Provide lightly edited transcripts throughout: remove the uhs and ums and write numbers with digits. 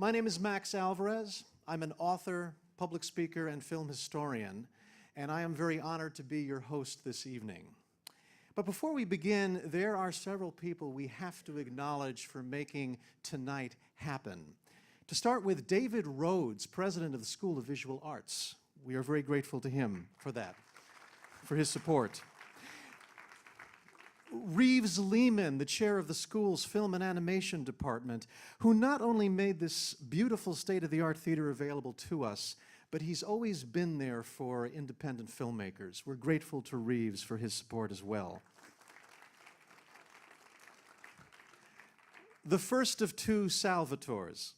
My name is Max Alvarez. I'm an author, public speaker, and film historian, and I am very honored to be your host this evening. But before we begin, there are several people we have to acknowledge for making tonight happen. To start with, David Rhodes, president of the School of Visual Arts. We are very grateful to him for that, for his support. Reeves Lehman, the chair of the school's film and animation department, who not only made this beautiful state-of-the-art theater available to us, but he's always been there for independent filmmakers. We're grateful to Reeves for his support as well. The first of two Salvatores.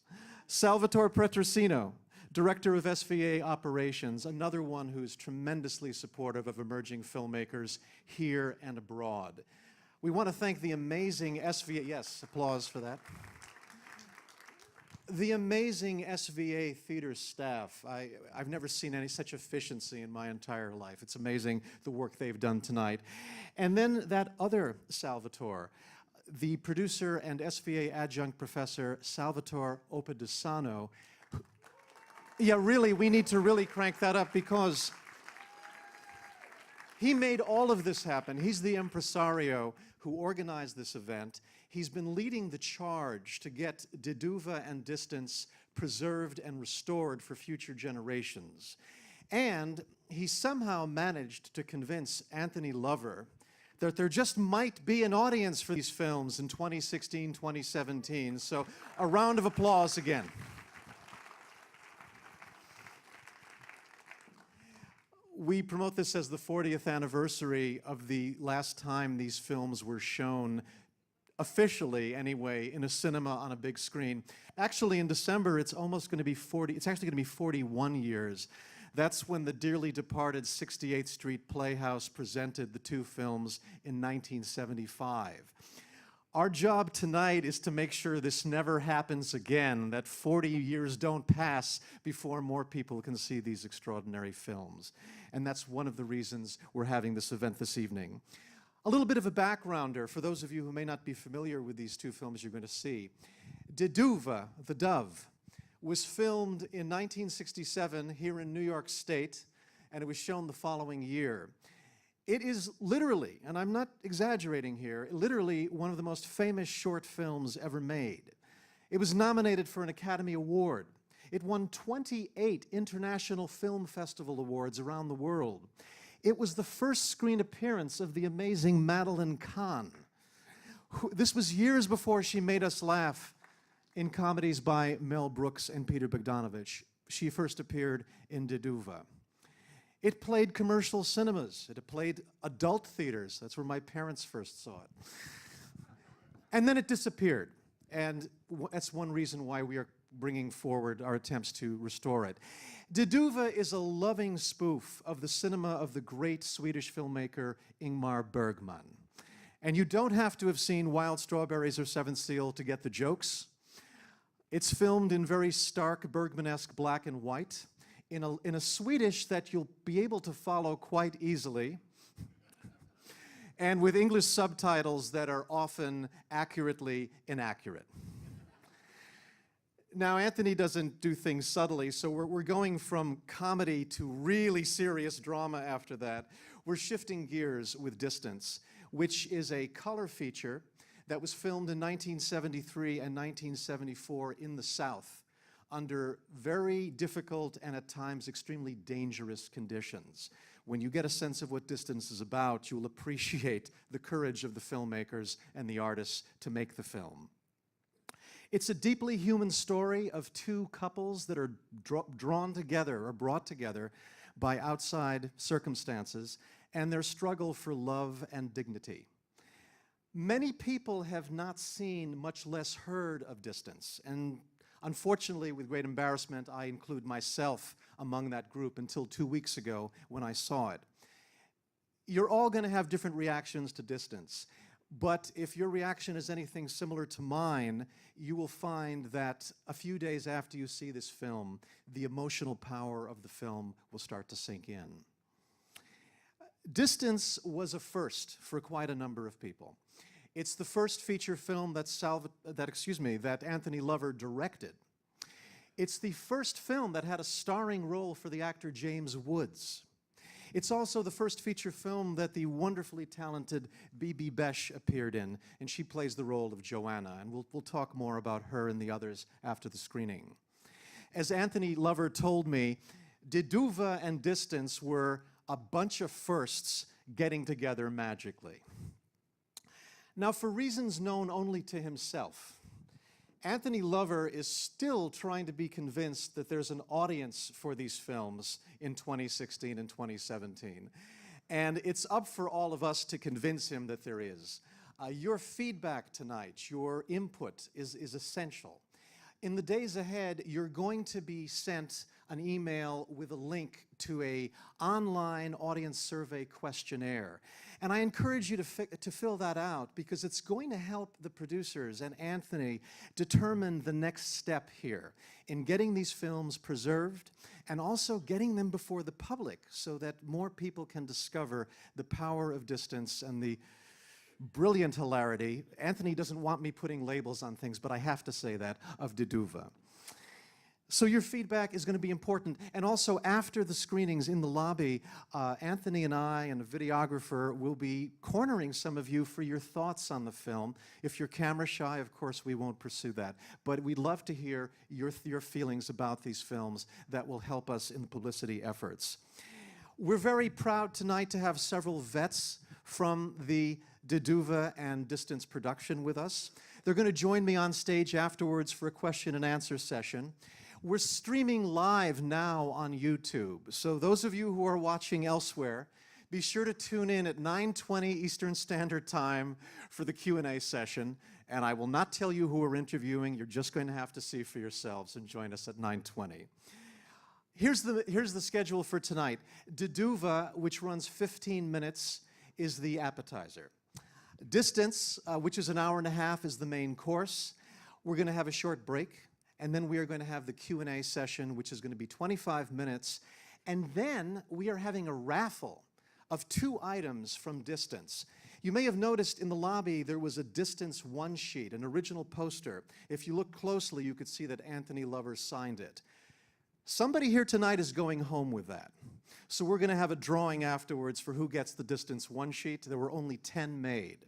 Salvatore Petrosino, director of SVA operations, another one who's tremendously supportive of emerging filmmakers here and abroad. We want to thank the amazing SVA, yes, applause for that. The amazing SVA theater staff. I've never seen any such efficiency in my entire life. It's amazing the work they've done tonight. And then that other Salvatore, the producer and SVA adjunct professor, Salvatore Oppedisano. Yeah, really, we need to really crank that up because he made all of this happen. He's the impresario who organized this event. He's been leading the charge to get Düva and Distance preserved and restored for future generations. And he somehow managed to convince Anthony Lover that there just might be an audience for these films in 2016, 2017. So a round of applause again. We promote this as the 40th anniversary of the last time these films were shown, officially anyway, in a cinema on a big screen. Actually, in December, it's actually going to be 41 years. That's when the dearly departed 68th Street Playhouse presented the two films in 1975. Our job tonight is to make sure this never happens again, that 40 years don't pass before more people can see these extraordinary films. And that's one of the reasons we're having this event this evening. A little bit of a backgrounder for those of you who may not be familiar with these two films you're going to see. Düva, The Dove, was filmed in 1967 here in New York State, and it was shown the following year. It is literally, and I'm not exaggerating here, literally one of the most famous short films ever made. It was nominated for an Academy Award. It won 28 International Film Festival Awards around the world. It was the first screen appearance of the amazing Madeline Kahn. This was years before she made us laugh in comedies by Mel Brooks and Peter Bogdanovich. She first appeared in Düva. It played commercial cinemas. It played adult theaters. That's where my parents first saw it. And then it disappeared. And that's one reason why we are bringing forward our attempts to restore it. Düva is a loving spoof of the cinema of the great Swedish filmmaker Ingmar Bergman. And you don't have to have seen Wild Strawberries or Seventh Seal to get the jokes. It's filmed in very stark Bergman-esque black and white, in a Swedish that you'll be able to follow quite easily, and with English subtitles that are often accurately inaccurate. Now, Anthony doesn't do things subtly, so we're going from comedy to really serious drama after that. We're shifting gears with Distance, which is a color feature that was filmed in 1973 and 1974 in the South, under very difficult and at times extremely dangerous conditions. When you get a sense of what Distance is about, you'll appreciate the courage of the filmmakers and the artists to make the film. It's a deeply human story of two couples that are drawn together or brought together by outside circumstances and their struggle for love and dignity. Many people have not seen, much less heard of Distance, and unfortunately, with great embarrassment, I include myself among that group until 2 weeks ago when I saw it. You're all going to have different reactions to Distance, but if your reaction is anything similar to mine, you will find that a few days after you see this film, the emotional power of the film will start to sink in. Distance was a first for quite a number of people. It's the first feature film that Anthony Lover directed. It's the first film that had a starring role for the actor James Woods. It's also the first feature film that the wonderfully talented Bibi Besh appeared in, and she plays the role of Joanna, and we'll talk more about her and the others after the screening. As Anthony Lover told me, Düva and Distance were a bunch of firsts getting together magically. Now, for reasons known only to himself, Anthony Lover is still trying to be convinced that there's an audience for these films in 2016 and 2017. And it's up for all of us to convince him that there is. Your feedback tonight, your input is essential. In the days ahead, you're going to be sent an email with a link to an online audience survey questionnaire. And I encourage you to fill that out because it's going to help the producers and Anthony determine the next step here in getting these films preserved and also getting them before the public so that more people can discover the power of distance and the brilliant hilarity. Anthony doesn't want me putting labels on things, but I have to say that, of Düva. So your feedback is going to be important. And also after the screenings in the lobby, Anthony and I and a videographer will be cornering some of you for your thoughts on the film. If you're camera shy, of course, we won't pursue that. But we'd love to hear your feelings about these films that will help us in the publicity efforts. We're very proud tonight to have several vets from the Düva and Distance production with us. They're going to join me on stage afterwards for a question and answer session. We're streaming live now on YouTube, so those of you who are watching elsewhere, be sure to tune in at 9:20 Eastern Standard Time for the Q&A session, and I will not tell you who we're interviewing. You're just going to have to see for yourselves and join us at 9:20. Here's the schedule for tonight. Düva, which runs 15 minutes, is the appetizer. Distance, which is an hour and a half, is the main course. We're going to have a short break, and then we are going to have the Q&A session, which is going to be 25 minutes. And then we are having a raffle of 2 items from Distance. You may have noticed in the lobby there was a Distance one-sheet, an original poster. If you look closely, you could see that Anthony Lover signed it. Somebody here tonight is going home with that. So we're going to have a drawing afterwards for who gets the Distance one-sheet. There were only 10 made.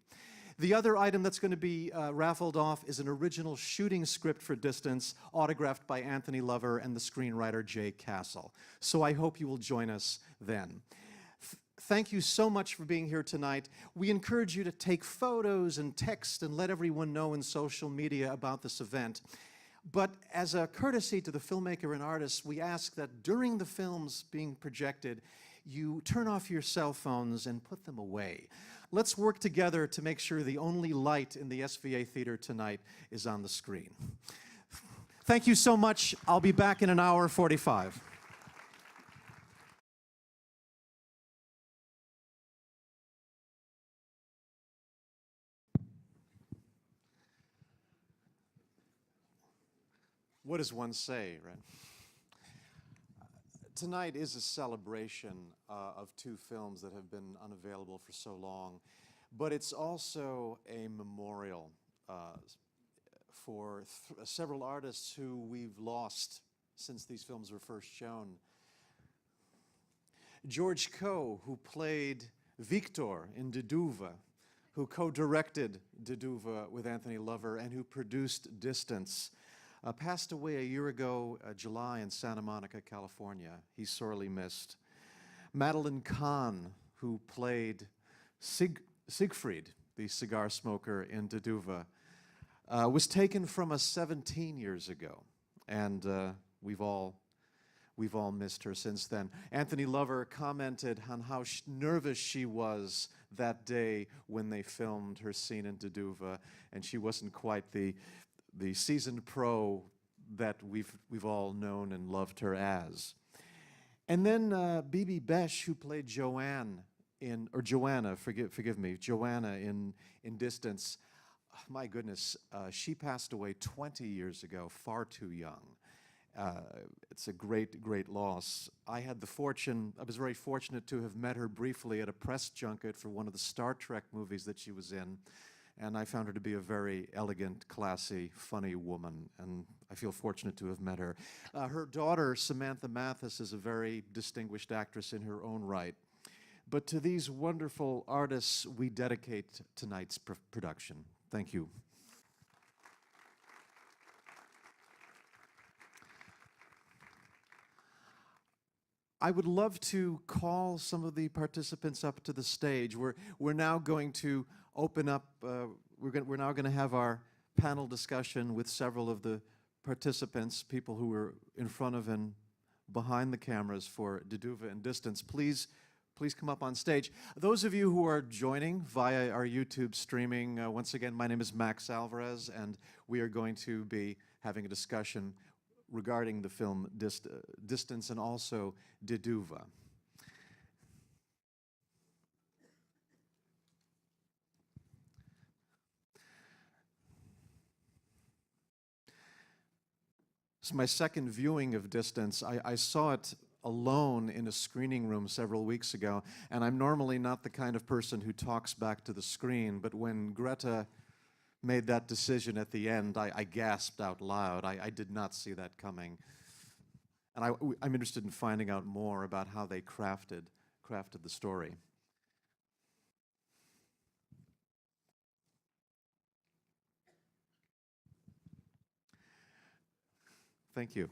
The other item that's going to be raffled off is an original shooting script for Distance, autographed by Anthony Lover and the screenwriter Jay Castle. So I hope you will join us then. Thank you so much for being here tonight. We encourage you to take photos and text and let everyone know in social media about this event. But as a courtesy to the filmmaker and artists, we ask that during the films being projected, you turn off your cell phones and put them away. Let's work together to make sure the only light in the SVA theater tonight is on the screen. Thank you so much. I'll be back in an hour 45. What does one say, right? Tonight is a celebration of 2 films that have been unavailable for so long, but it's also a memorial for several artists who we've lost since these films were first shown. George Coe, who played Victor in Düva, who co-directed Düva with Anthony Lover and who produced Distance, passed away a year ago, July, in Santa Monica, California. He's sorely missed. Madeline Kahn, who played Siegfried, the cigar smoker in Düva, was taken from us 17 years ago, and we've all missed her since then. Anthony Lover commented on how nervous she was that day when they filmed her scene in Düva, and she wasn't quite the seasoned pro that we've all known and loved her as. And then Bibi Besh, who played Joanna in Distance. My goodness, she passed away 20 years ago, far too young. It's a great, great loss. I was very fortunate to have met her briefly at a press junket for one of the Star Trek movies that she was in. and I found her to be a very elegant, classy, funny woman, and I feel fortunate to have met her. Her daughter, Samantha Mathis, is a very distinguished actress in her own right. But to these wonderful artists, we dedicate tonight's production. Thank you. I would love to call some of the participants up to the stage. We're now going to open up, we're now going to have our panel discussion with several of the participants, people who were in front of and behind the cameras for Düva and Distance. Please come up on stage. Those of you who are joining via our YouTube streaming, once again, my name is Max Alvarez, and we are going to be having a discussion regarding the film Distance and also Düva. It's my second viewing of Distance. I saw it alone in a screening room several weeks ago, and I'm normally not the kind of person who talks back to the screen, but when Greta made that decision at the end, I gasped out loud. I did not see that coming. And I'm interested in finding out more about how they crafted the story. Thank you.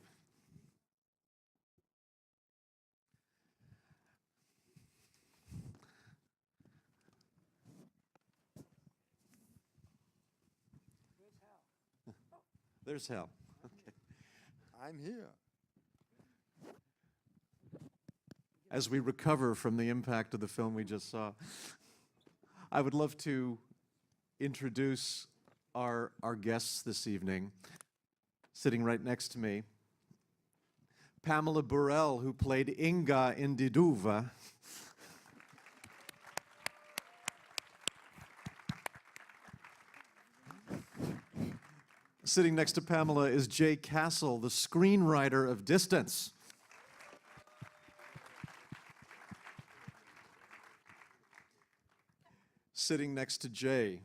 There's Hal. Okay. I'm here. As we recover from the impact of the film we just saw, I would love to introduce our guests this evening. Sitting right next to me, Pamela Burrell, who played Inga in Düva. Sitting next to Pamela is Jay Castle, the screenwriter of Distance. Sitting next to Jay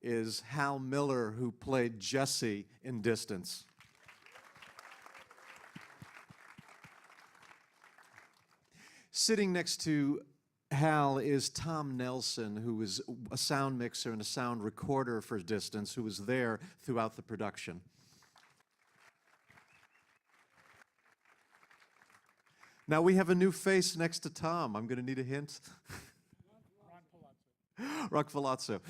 is Hal Miller, who played Jesse in Distance. Sitting next to Hal is Tom Nelson, who is a sound mixer and a sound recorder for Distance, who was there throughout the production. Now we have a new face next to Tom. I'm going to need a hint. Rock Palazzo.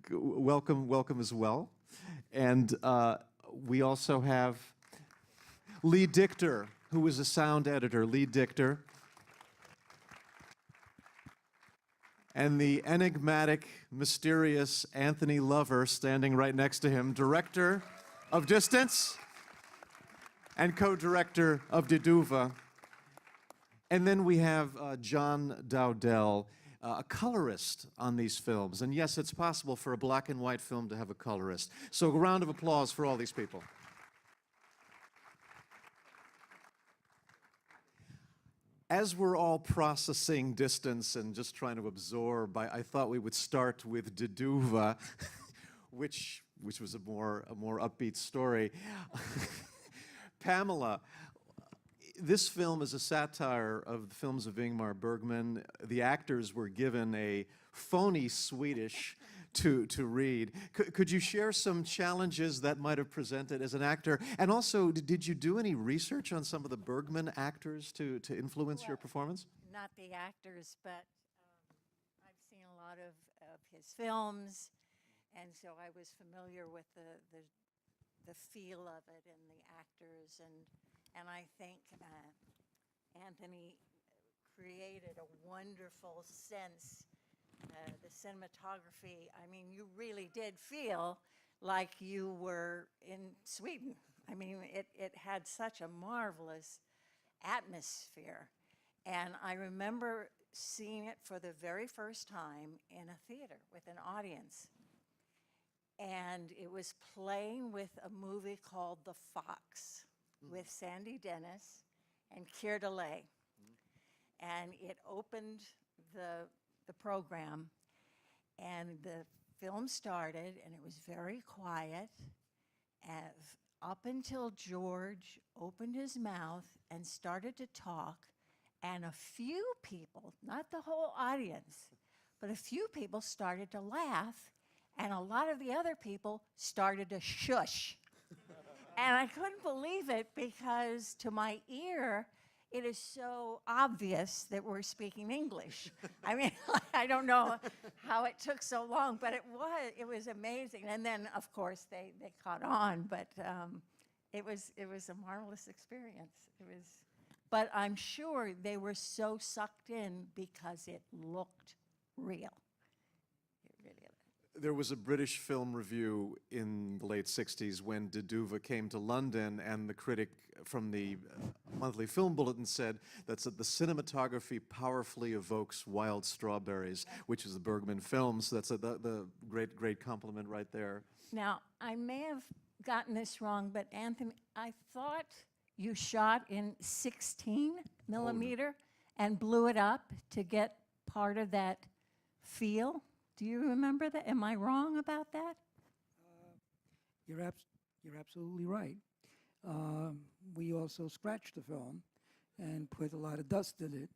Welcome as well. And we also have Lee Dichter, who is a sound editor. Lee Dichter. And the enigmatic, mysterious Anthony Lover standing right next to him, director of Distance and co-director of Düva. And then we have John Dowdell, a colorist on these films. And yes, it's possible for a black and white film to have a colorist. So a round of applause for all these people. As we're all processing Distance and just trying to absorb, I thought we would start with Düva, which was a more upbeat story. Pamela, this film is a satire of the films of Ingmar Bergman. The actors were given a phony Swedish to read. Could you share some challenges that might have presented as an actor? And also, did you do any research on some of the Bergman actors to influence your performance? Not the actors, but I've seen a lot of his films, and so I was familiar with the feel of it and the actors, and I think Anthony created a wonderful sense. The cinematography, I mean, you really did feel like you were in Sweden. I mean, it had such a marvelous atmosphere. And I remember seeing it for the very first time in a theater with an audience. And it was playing with a movie called The Fox with Sandy Dennis and Keir Dullea. And it opened the program, and the film started, and it was very quiet, up until George opened his mouth and started to talk, and a few people, not the whole audience, but a few people started to laugh, and a lot of the other people started to shush. And I couldn't believe it because to my ear, it is so obvious that we're speaking English. I mean, I don't know how it took so long, but it was amazing. And then, of course, they caught on, but it was a marvelous experience. But I'm sure they were so sucked in because it looked real. It really. There was a British film review in the late 60s when Düva came to London, and the critic from the Monthly Film Bulletin said that the cinematography powerfully evokes Wild Strawberries, which is the Bergman film. So that's the great compliment right there. Now, I may have gotten this wrong, but Anthony, I thought you shot in 16 millimeter and blew it up to get part of that feel. Do you remember that? Am I wrong about that? You're absolutely right. We also scratched the film and put a lot of dust in it.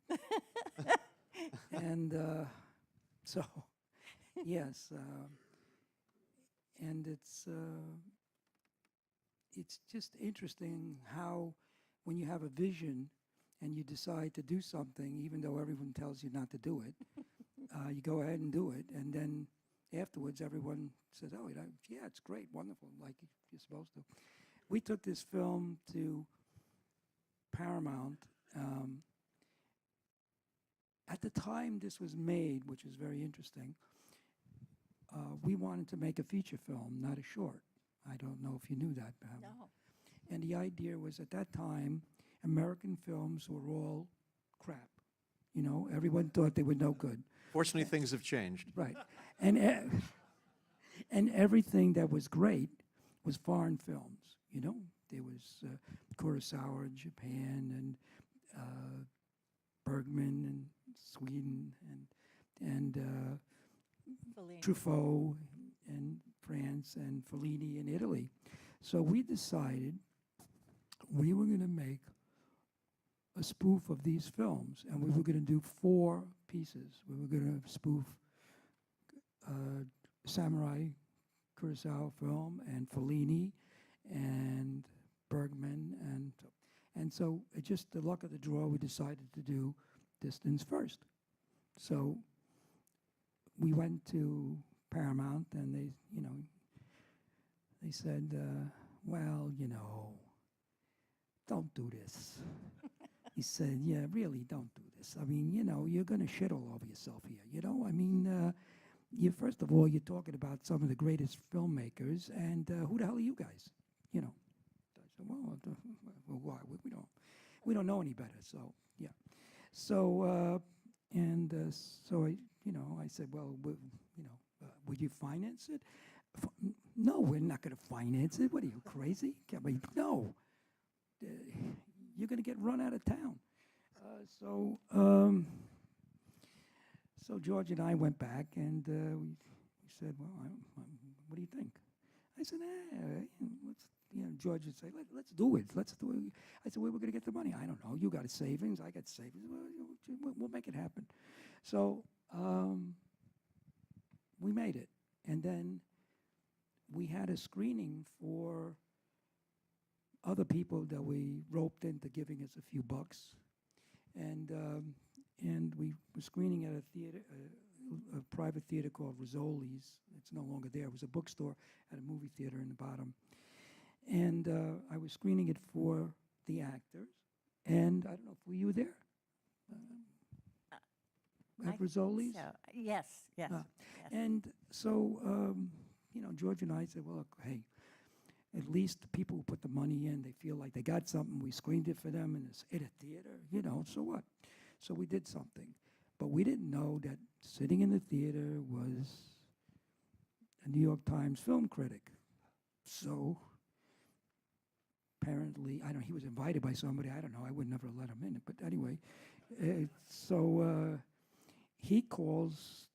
And so, yes. And it's just interesting how when you have a vision and you decide to do something, even though everyone tells you not to do it, you go ahead and do it, and then afterwards everyone says, oh, yeah, it's great, wonderful, like you're supposed to. We took this film to Paramount. At the time this was made, which is very interesting, we wanted to make a feature film, not a short. I don't know if you knew that, Pam. No. And the idea was at that time, American films were all crap. You know, everyone thought they were no good. Fortunately, things have changed. Right. And everything that was great was foreign films, you know. There was Kurosawa in Japan, and Bergman in Sweden, and Truffaut in France, and Fellini in Italy. So we decided we were going to make a spoof of these films, and we were going to do 4 pieces. We were going to spoof Samurai Kurosawa film, and Fellini, and Bergman, and so it just the luck of the draw. We decided to do Distance first. So we went to Paramount, and they said, well, don't do this. He said, yeah, really, don't do this. I mean, you're going to shit all over yourself here, I mean, first of all, you're talking about some of the greatest filmmakers, and who the hell are you guys? I said, well, why? We don't know any better, so, yeah. So, so I said, well, would you finance it? No, we're not going to finance it. What are you, crazy? I mean, no. You're going to get run out of town. So George and I went back, and we said, well, what do you think? I said, George would say, let's do it. Let's do it. I said, where we're going to get the money? I don't know. You got savings. I got savings. We'll make it happen. So we made it. And then we had a screening for other people that we roped into giving us a few bucks. And we were screening at a theater, a private theater called Rizzoli's. It's no longer there. It was a bookstore at a movie theater in the bottom. And I was screening it for the actors. And I don't know, were you there? At Rizzoli's? So, yes. Yes. And so, George and I said, well, look, hey, at least the people who put the money in, they feel like they got something. We screened it for them in a theater, so what? So we did something. But we didn't know that sitting in the theater was a New York Times film critic. So apparently, he was invited by somebody. I don't know. I would never let him in. But anyway, so he calls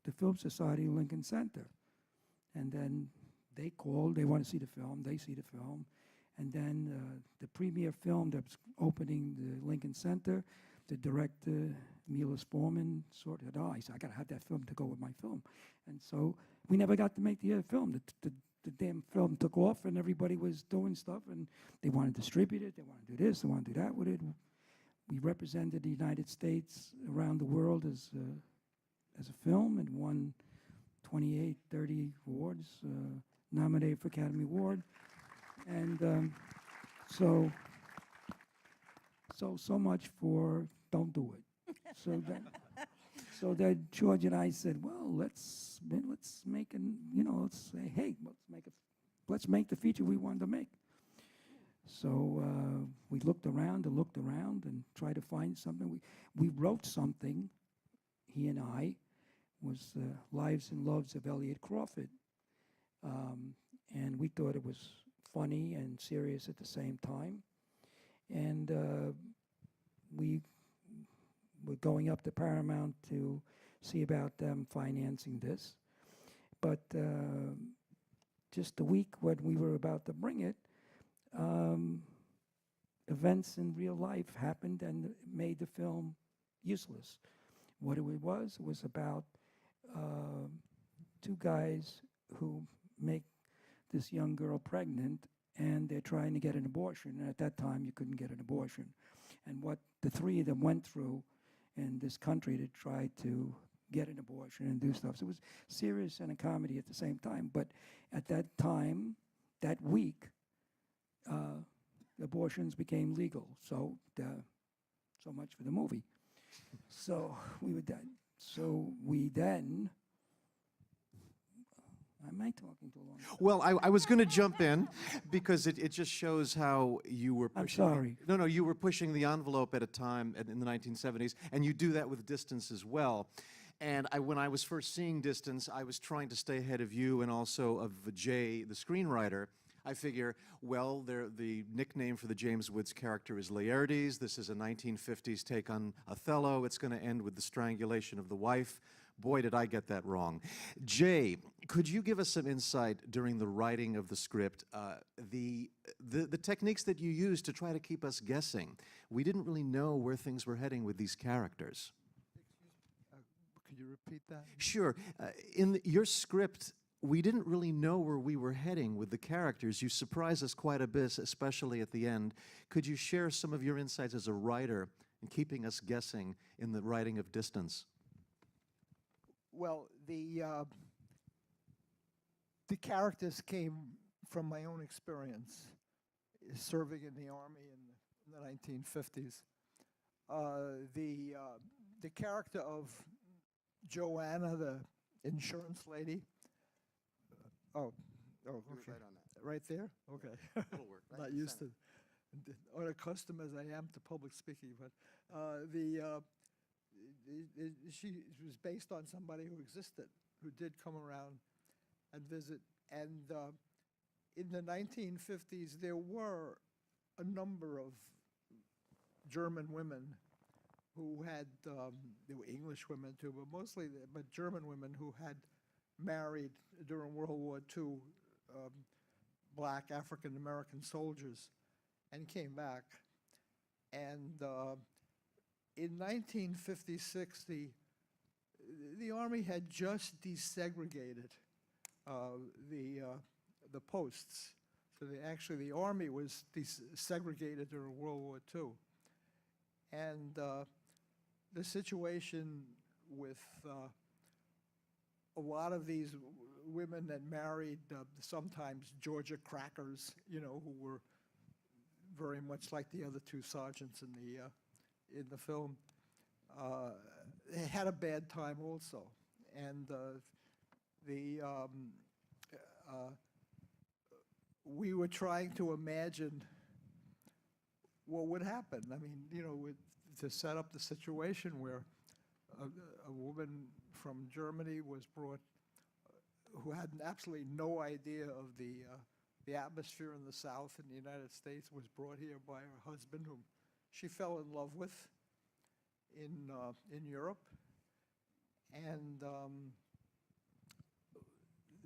the Film Society in Lincoln Center. And then they called, they want to see the film, they see the film. And then the premiere film that's opening the Lincoln Center, the director, Milos Forman, sort of, I said, I got to have that film to go with my film. And so we never got to make the film. The damn film took off and everybody was doing stuff and they wanted to distribute it, they want to do this, they want to do that with it. We represented the United States around the world as a film and won 28, 30 awards, nominated for Academy Award. And so much for don't do it. So that George and I said, well, let's make let's say, hey, let's make the feature we wanted to make. So we looked around and tried to find something. We wrote something, he and I, was Lives and Loves of Elliot Crawford. And we thought it was funny and serious at the same time. And we were going up to Paramount to see about them financing this. But just a week when we were about to bring it, events in real life happened and made the film useless. What it was about two guys who make this young girl pregnant, and they're trying to get an abortion. And at that time, you couldn't get an abortion. And what the three of them went through in this country to try to get an abortion and do stuff. So it was serious and a comedy at the same time. But at that time, that week, abortions became legal. So much for the movie. So we then. Am I talking too long? Well, I was going to jump in because it just shows how you were pushing. I'm sorry. No, you were pushing the envelope at a time in the 1970s, and you do that with Distance as well. And when I was first seeing Distance, I was trying to stay ahead of you and also of Jay, the screenwriter. I figure, well, the nickname for the James Woods character is Laertes. This is a 1950s take on Othello. It's going to end with the strangulation of the wife. Boy, did I get that wrong. Jay, could you give us some insight during the writing of the script, the techniques that you used to try to keep us guessing? We didn't really know where things were heading with these characters. Could you repeat that? Sure. In your script, we didn't really know where we were heading with the characters. You surprised us quite a bit, especially at the end. Could you share some of your insights as a writer in keeping us guessing in the writing of Distance? Well, the characters came from my own experience serving in the Army in the 1950s. The character of Joanna, the insurance lady. Oh, okay. Right on that. Right there? Okay. It'll work. Right Not in the used to, or accustomed as I am to public speaking, but she was based on somebody who existed, who did come around and visit. And in the 1950s, there were a number of German women who had, there were English women too, but mostly, but German women who had married during World War II black African-American soldiers and came back. And in 1956, the Army had just desegregated the posts. So the Army was desegregated during World War II. And the situation with a lot of these women that married sometimes Georgia crackers, who were very much like the other two sergeants in the film, had a bad time also. And we were trying to imagine what would happen. I mean, to set up the situation where a woman from Germany was brought, who had absolutely no idea of the atmosphere in the South in the United States, was brought here by her husband, whom she fell in love with in Europe. And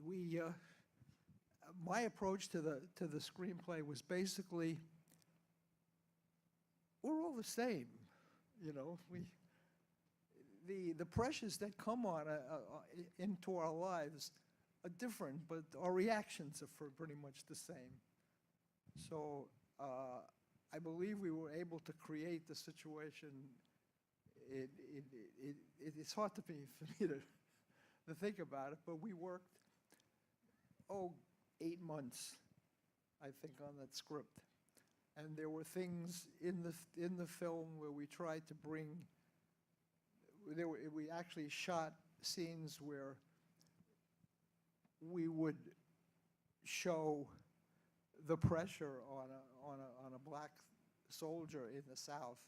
we, my approach to the screenplay was basically, we're all the same, you know. The pressures that come on into our lives are different, but our reactions are pretty much the same. So I believe we were able to create the situation. It's hard for me to think about it, but we worked, 8 months, I think, on that script. And there were things in the film where we tried to bring, we actually shot scenes where we would show the pressure on a black soldier in the South.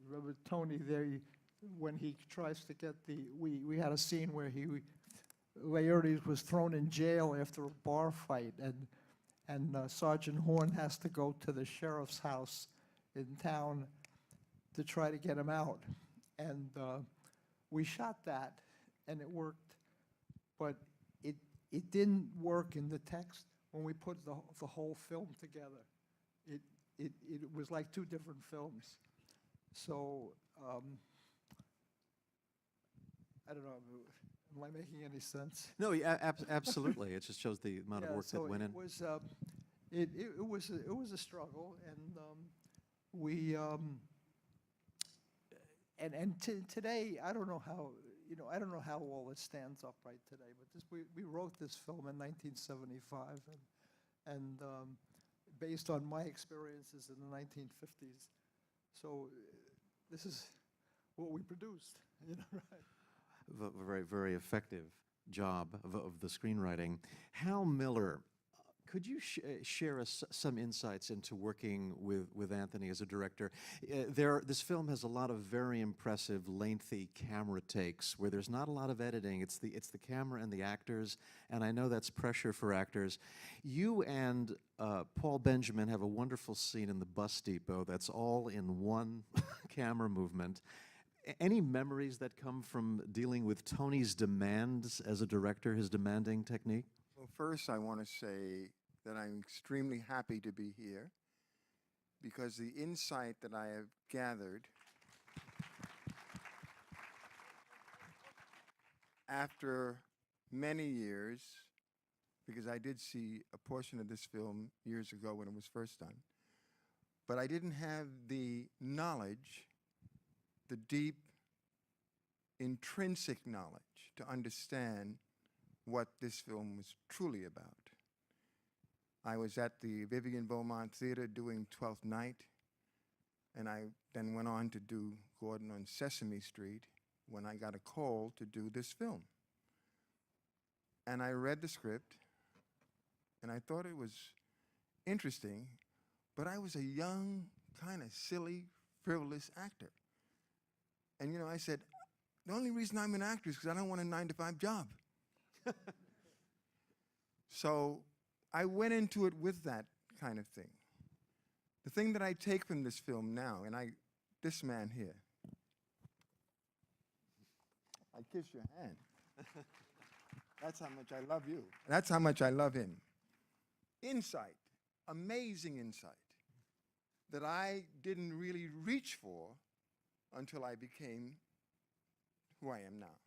Remember Tony there, when he tries to get we had a scene where Laertes was thrown in jail after a bar fight, and Sergeant Horn has to go to the sheriff's house in town to try to get him out. And we shot that, and it worked, but it didn't work in the text when we put the whole film together. It was like 2 different films. So I don't know, am I making any sense? No, yeah, absolutely. It just shows the amount of work that went in. It was a struggle, and we today I don't know how, you know, I don't know how all it stands up right today, but we wrote this film in 1975, and based on my experiences in the 1950s. So this is what we produced, you know, right? Very, very effective job of the screenwriting. Hal Miller, could you share us some insights into working with Anthony as a director? This film has a lot of very impressive, lengthy camera takes where there's not a lot of editing. It's the camera and the actors, and I know that's pressure for actors. You and Paul Benjamin have a wonderful scene in the bus depot that's all in one camera movement. Any memories that come from dealing with Tony's demands as a director, his demanding technique? Well, first I want to say that I'm extremely happy to be here because the insight that I have gathered after many years, because I did see a portion of this film years ago when it was first done, but I didn't have the knowledge, the deep, intrinsic knowledge to understand what this film was truly about. I was at the Vivian Beaumont Theater doing Twelfth Night, and I then went on to do Gordon on Sesame Street when I got a call to do this film. And I read the script, and I thought it was interesting, but I was a young, kind of silly, frivolous actor. And, you know, I said, the only reason I'm an actor is because I don't want a 9-to-5 job. So I went into it with that kind of thing. The thing that I take from this film now, and this man here, I kiss your hand. That's how much I love you. That's how much I love him. Insight, amazing insight, that I didn't really reach for until I became who I am now.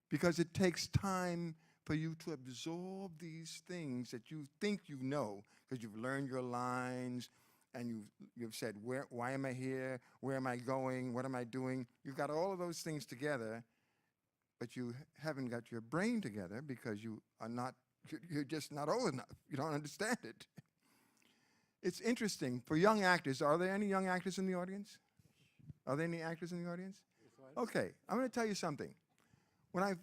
Because it takes time for you to absorb these things that you think you know, because you've learned your lines, and you've said, why am I here? Where am I going? What am I doing? You've got all of those things together, but you haven't got your brain together because you're just not old enough. You don't understand it. It's interesting. For young actors, are there any young actors in the audience? Are there any actors in the audience? Okay, I'm going to tell you something. When I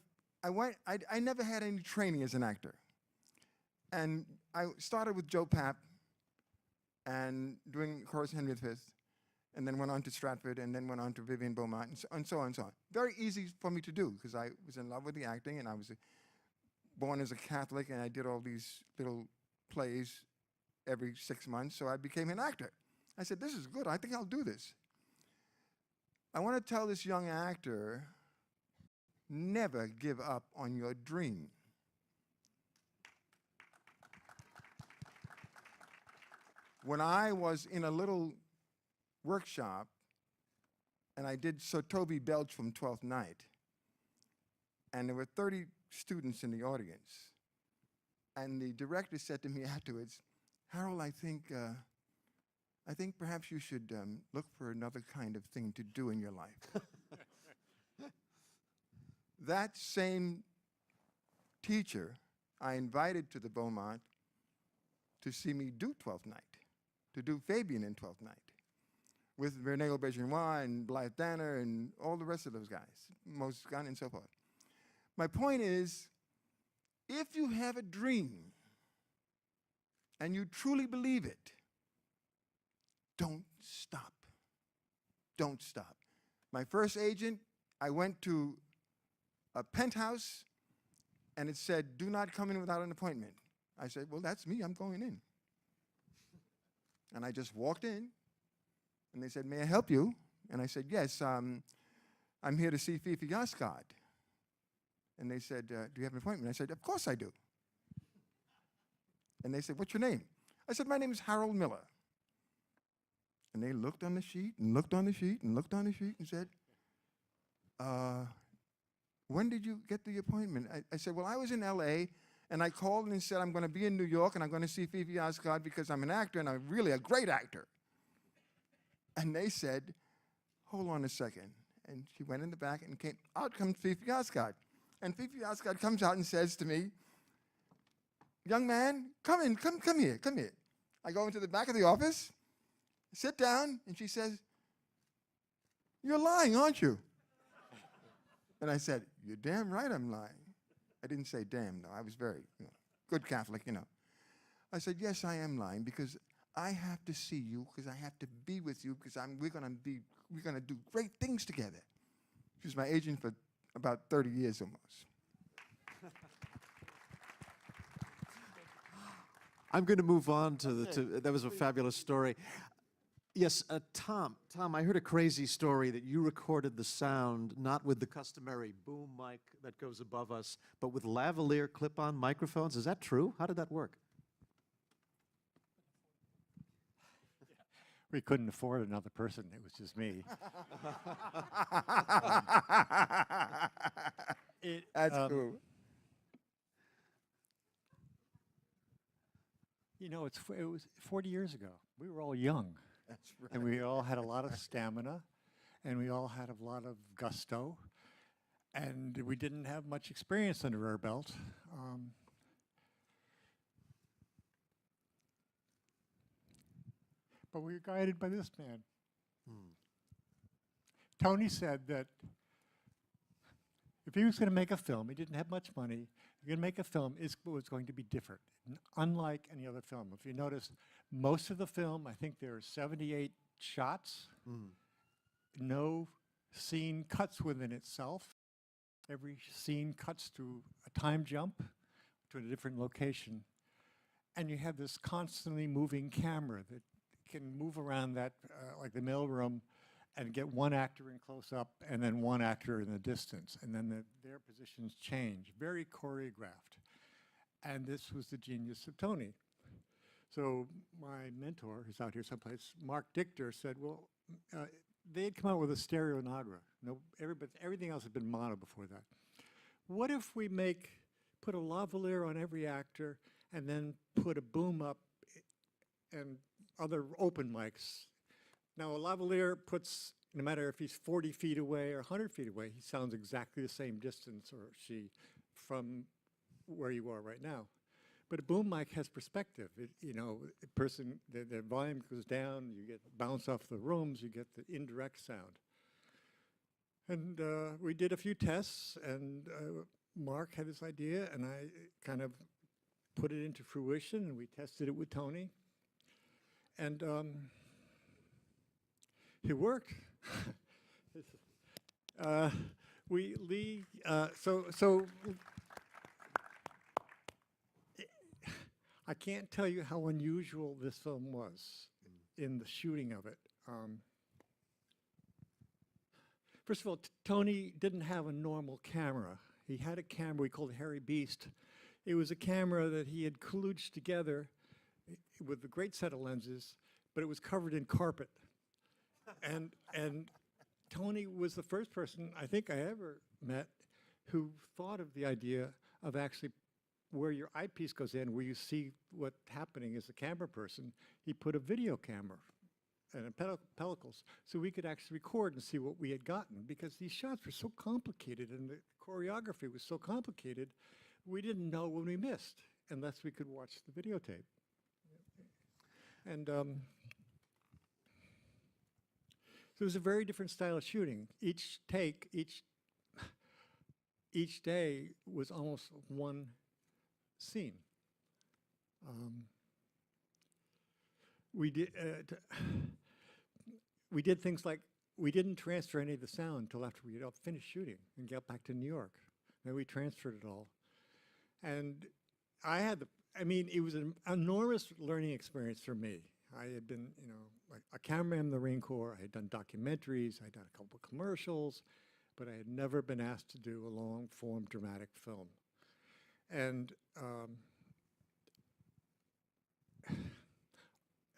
never had any training as an actor. And I started with Joe Papp and doing, of course, Henry V, and then went on to Stratford, and then went on to Vivian Beaumont, and so on and so on. Very easy for me to do, because I was in love with the acting, and I was born as a Catholic, and I did all these little plays every 6 months, so I became an actor. I said, this is good, I think I'll do this. I want to tell this young actor, never give up on your dream. when I was in a little workshop, and I did Sir Toby Belch from Twelfth Night, and there were 30 students in the audience, and the director said to me afterwards, Harold, I think perhaps you should look for another kind of thing to do in your life. That same teacher I invited to the Beaumont to see me do Twelfth Night, to do Fabian in Twelfth Night, with René Aubergenois and Blythe Danner and all the rest of those guys, Moses Gunn and so forth. My point is, if you have a dream and you truly believe it, don't stop. Don't stop. My first agent, I went to a penthouse and it said, do not come in without an appointment. I said, well, that's me, I'm going in. And I just walked in and they said, may I help you? And I said, yes, I'm here to see Fifi Yasgard. And they said, do you have an appointment? I said, of course I do. And they said, what's your name? I said, my name is Harold Miller. And they looked on the sheet and looked on the sheet and looked on the sheet and said, when did you get the appointment? I said, well, I was in LA and I called and said, I'm going to be in New York and I'm going to see Fifi Yasgard because I'm an actor and I'm really a great actor. And they said, hold on a second. And she went in the back and came, out comes Fifi Yasgard. And Fifi Yasgard comes out and says to me, young man, come in, come here, come here. I go into the back of the office, sit down, and she says, you're lying, aren't you? And I said, you're damn right I'm lying. I didn't say damn, though. I was very good Catholic, I said, yes, I am lying because I have to see you, because I have to be with you, because we're gonna do great things together. She was my agent for about 30 years almost. I'm going to move on to that was a fabulous story. Yes, Tom, I heard a crazy story that you recorded the sound not with the customary boom mic that goes above us, but with lavalier clip-on microphones. Is that true? How did that work? We couldn't afford another person. It was just me. That's cool. You know, it was 40 years ago. We were all young. That's right. And we all had a lot of stamina, and we all had a lot of gusto, and we didn't have much experience under our belt. But we were guided by this man. Tony said that if he was going to make a film, he didn't have much money, if you're going to make a film, it was going to be different, unlike any other film. If you notice, most of the film, I think there are 78 shots. No scene cuts within itself. Every scene cuts to a time jump to a different location. And you have this constantly moving camera that can move around that, like the mailroom, and get one actor in close up and then one actor in the distance. And then their positions change, very choreographed. And this was the genius of Tony. So my mentor, who's out here someplace, Mark Dichter, said, well, they had come out with a stereo Nagra. Everything else had been mono before that. What if we put a lavalier on every actor and then put a boom up and other open mics? Now a lavalier puts, no matter if he's 40 feet away or 100 feet away, he sounds exactly the same distance, or she, from where you are right now. But a boom mic has perspective. A person, their volume goes down, you get bounce off the rooms, you get the indirect sound. And we did a few tests, and Mark had this idea, and I kind of put it into fruition, and we tested it with Tony. And it worked. I can't tell you how unusual this film was in the shooting of it. First of all, Tony didn't have a normal camera. He had a camera we called Harry Beast. It was a camera that he had kludged together with a great set of lenses but it was covered in carpet. And Tony was the first person I think I ever met who thought of the idea of actually where your eyepiece goes in, where you see what's happening as a camera person, he put a video camera and pellicles so we could actually record and see what we had gotten, because these shots were so complicated and the choreography was so complicated, we didn't know when we missed unless we could watch the videotape. And so it was a very different style of shooting. Each take, each day was almost one scene. We did things like, we didn't transfer any of the sound until after we had all finished shooting and got back to New York. Then we transferred it all. And I mean, it was an enormous learning experience for me. I had been, you know, like a cameraman in the Marine Corps. I had done documentaries. I had done a couple of commercials, but I had never been asked to do a long-form dramatic film. And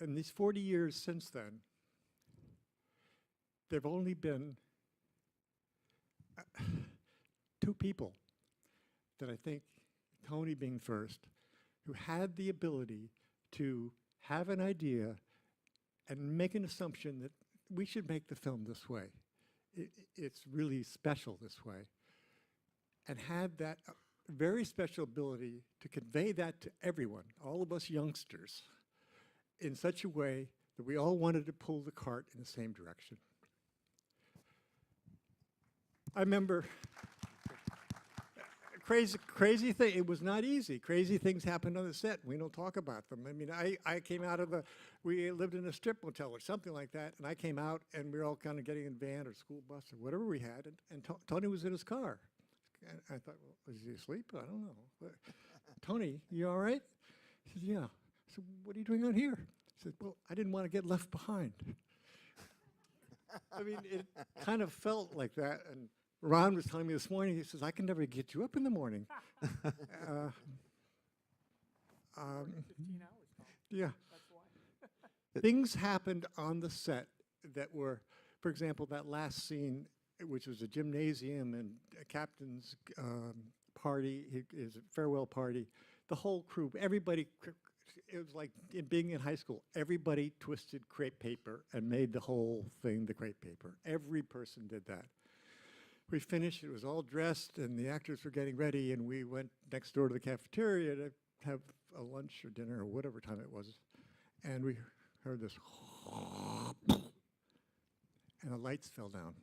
in these 40 years since then, there have only been two people that I think, Tony being first, who had the ability to have an idea and make an assumption that we should make the film this way. It's really special this way. And had that very special ability to convey that to everyone, all of us youngsters, in such a way that we all wanted to pull the cart in the same direction. I remember crazy thing. It was not easy. Crazy things happened on the set. We don't talk about them. I mean, I came out of we lived in a strip motel or something like that, and I came out, and we were all kind of getting in a van or school bus or whatever we had, and Tony was in his car. And I thought, well, was he asleep? I don't know. But, Tony, you all right? He said, yeah. I said, what are you doing out here? He said, well, I didn't want to get left behind. I mean, it kind of felt like that. And Ron was telling me this morning, he says, I can never get you up in the morning. 15 hours. Yeah. That's why. Things happened on the set that were, for example, that last scene, which was a gymnasium and a captain's party, his farewell party. The whole crew, everybody, it was like being in high school. Everybody twisted crepe paper and made the whole thing the crepe paper. Every person did that. We finished, it was all dressed, and the actors were getting ready, and we went next door to the cafeteria to have a lunch or dinner or whatever time it was. And we heard this, and the lights fell down.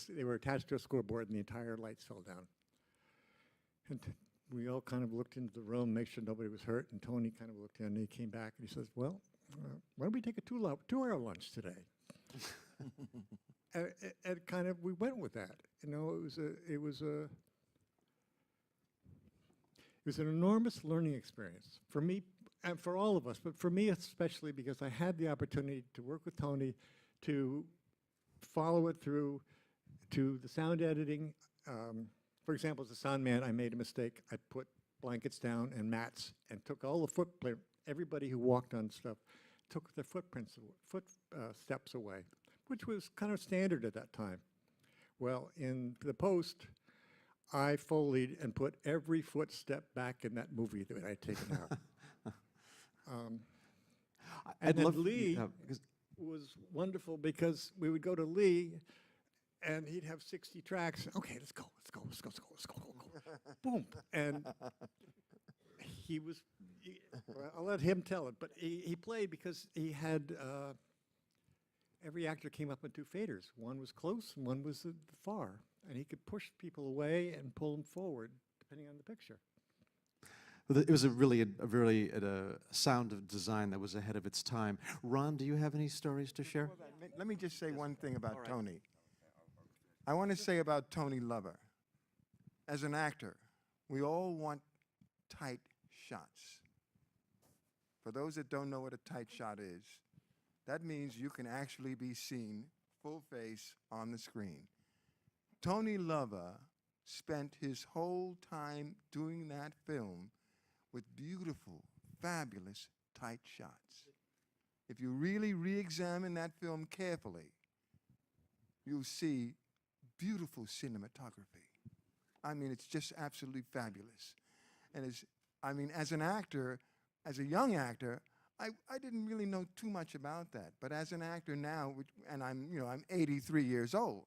They were attached to a scoreboard, and the entire lights fell down. And we all kind of looked into the room, make sure nobody was hurt, and Tony kind of looked in, and he came back, and he says, well, why don't we take a two-hour lunch today? And kind of, we went with that. You know, it was an enormous learning experience for me and for all of us, but for me especially because I had the opportunity to work with Tony to follow it through to the sound editing. For example, as a sound man, I made a mistake. I put blankets down and mats and took all the footprint. Everybody who walked on stuff took their footsteps away, which was kind of standard at that time. Well, in the post, I Foleyed and put every footstep back in that movie that I'd taken out. And then Lee was wonderful because we would go to Lee and he'd have 60 tracks. Okay, let's go. Boom. And well, I'll let him tell it, but he played because he had, every actor came up in two faders. One was close and one was far. And he could push people away and pull them forward, depending on the picture. It was a really sound of design that was ahead of its time. Ron, do you have any stories to share? Let me just say one thing about Tony. I want to say about Tony Lover. As an actor, we all want tight shots. For those that don't know what a tight shot is, that means you can actually be seen full face on the screen. Tony Lover spent his whole time doing that film with beautiful, fabulous, tight shots. If you really re-examine that film carefully, you'll see beautiful cinematography. I mean, it's just absolutely fabulous. And it's, I mean, as an actor, as a young actor, I didn't really know too much about that. But as an actor now, and I'm 83 years old.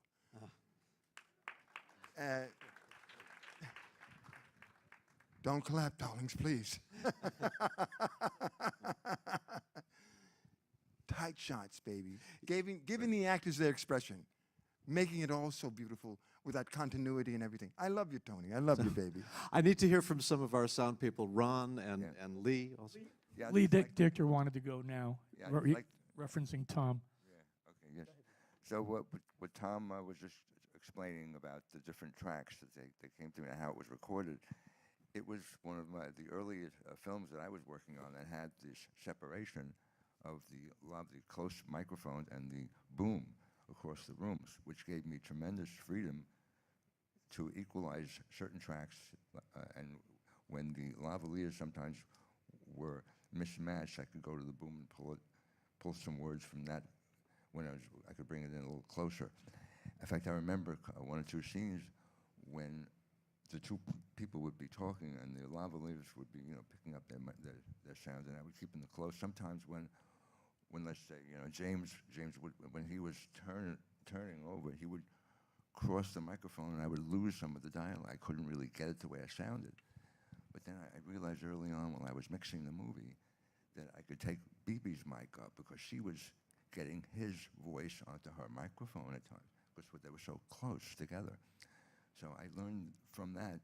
Don't clap, darlings, please. Tight shots, baby. Giving the actors their expression, making it all so beautiful with that continuity and everything. I love you, Tony. I love you, baby. I need to hear from some of our sound people, Ron and, Yeah. and Lee. Also. Yeah, Lee I'd like- Dichter wanted to go now, Yeah, I'd like- referencing Tom. Yeah, okay, yes. So what Tom was just explaining about the different tracks that they came through and how it was recorded, it was one of the earliest films that I was working on that had this separation of a lot of the close microphone and the boom across the rooms, which gave me tremendous freedom to equalize certain tracks. And when the lavaliers sometimes were mismatched, I could go to the boom and pull some words from that. When I could bring it in a little closer. In fact, I remember one or two scenes when the two people would be talking and the lavaliers would be, picking up their sounds, and I would keep them close. Sometimes when let's say, James would, when he was turning over, he would cross the microphone, and I would lose some of the dialogue. I couldn't really get it the way I sounded. But then I realized early on when I was mixing the movie that I could take BB's mic up because she was getting his voice onto her microphone at times because they were so close together. So I learned from that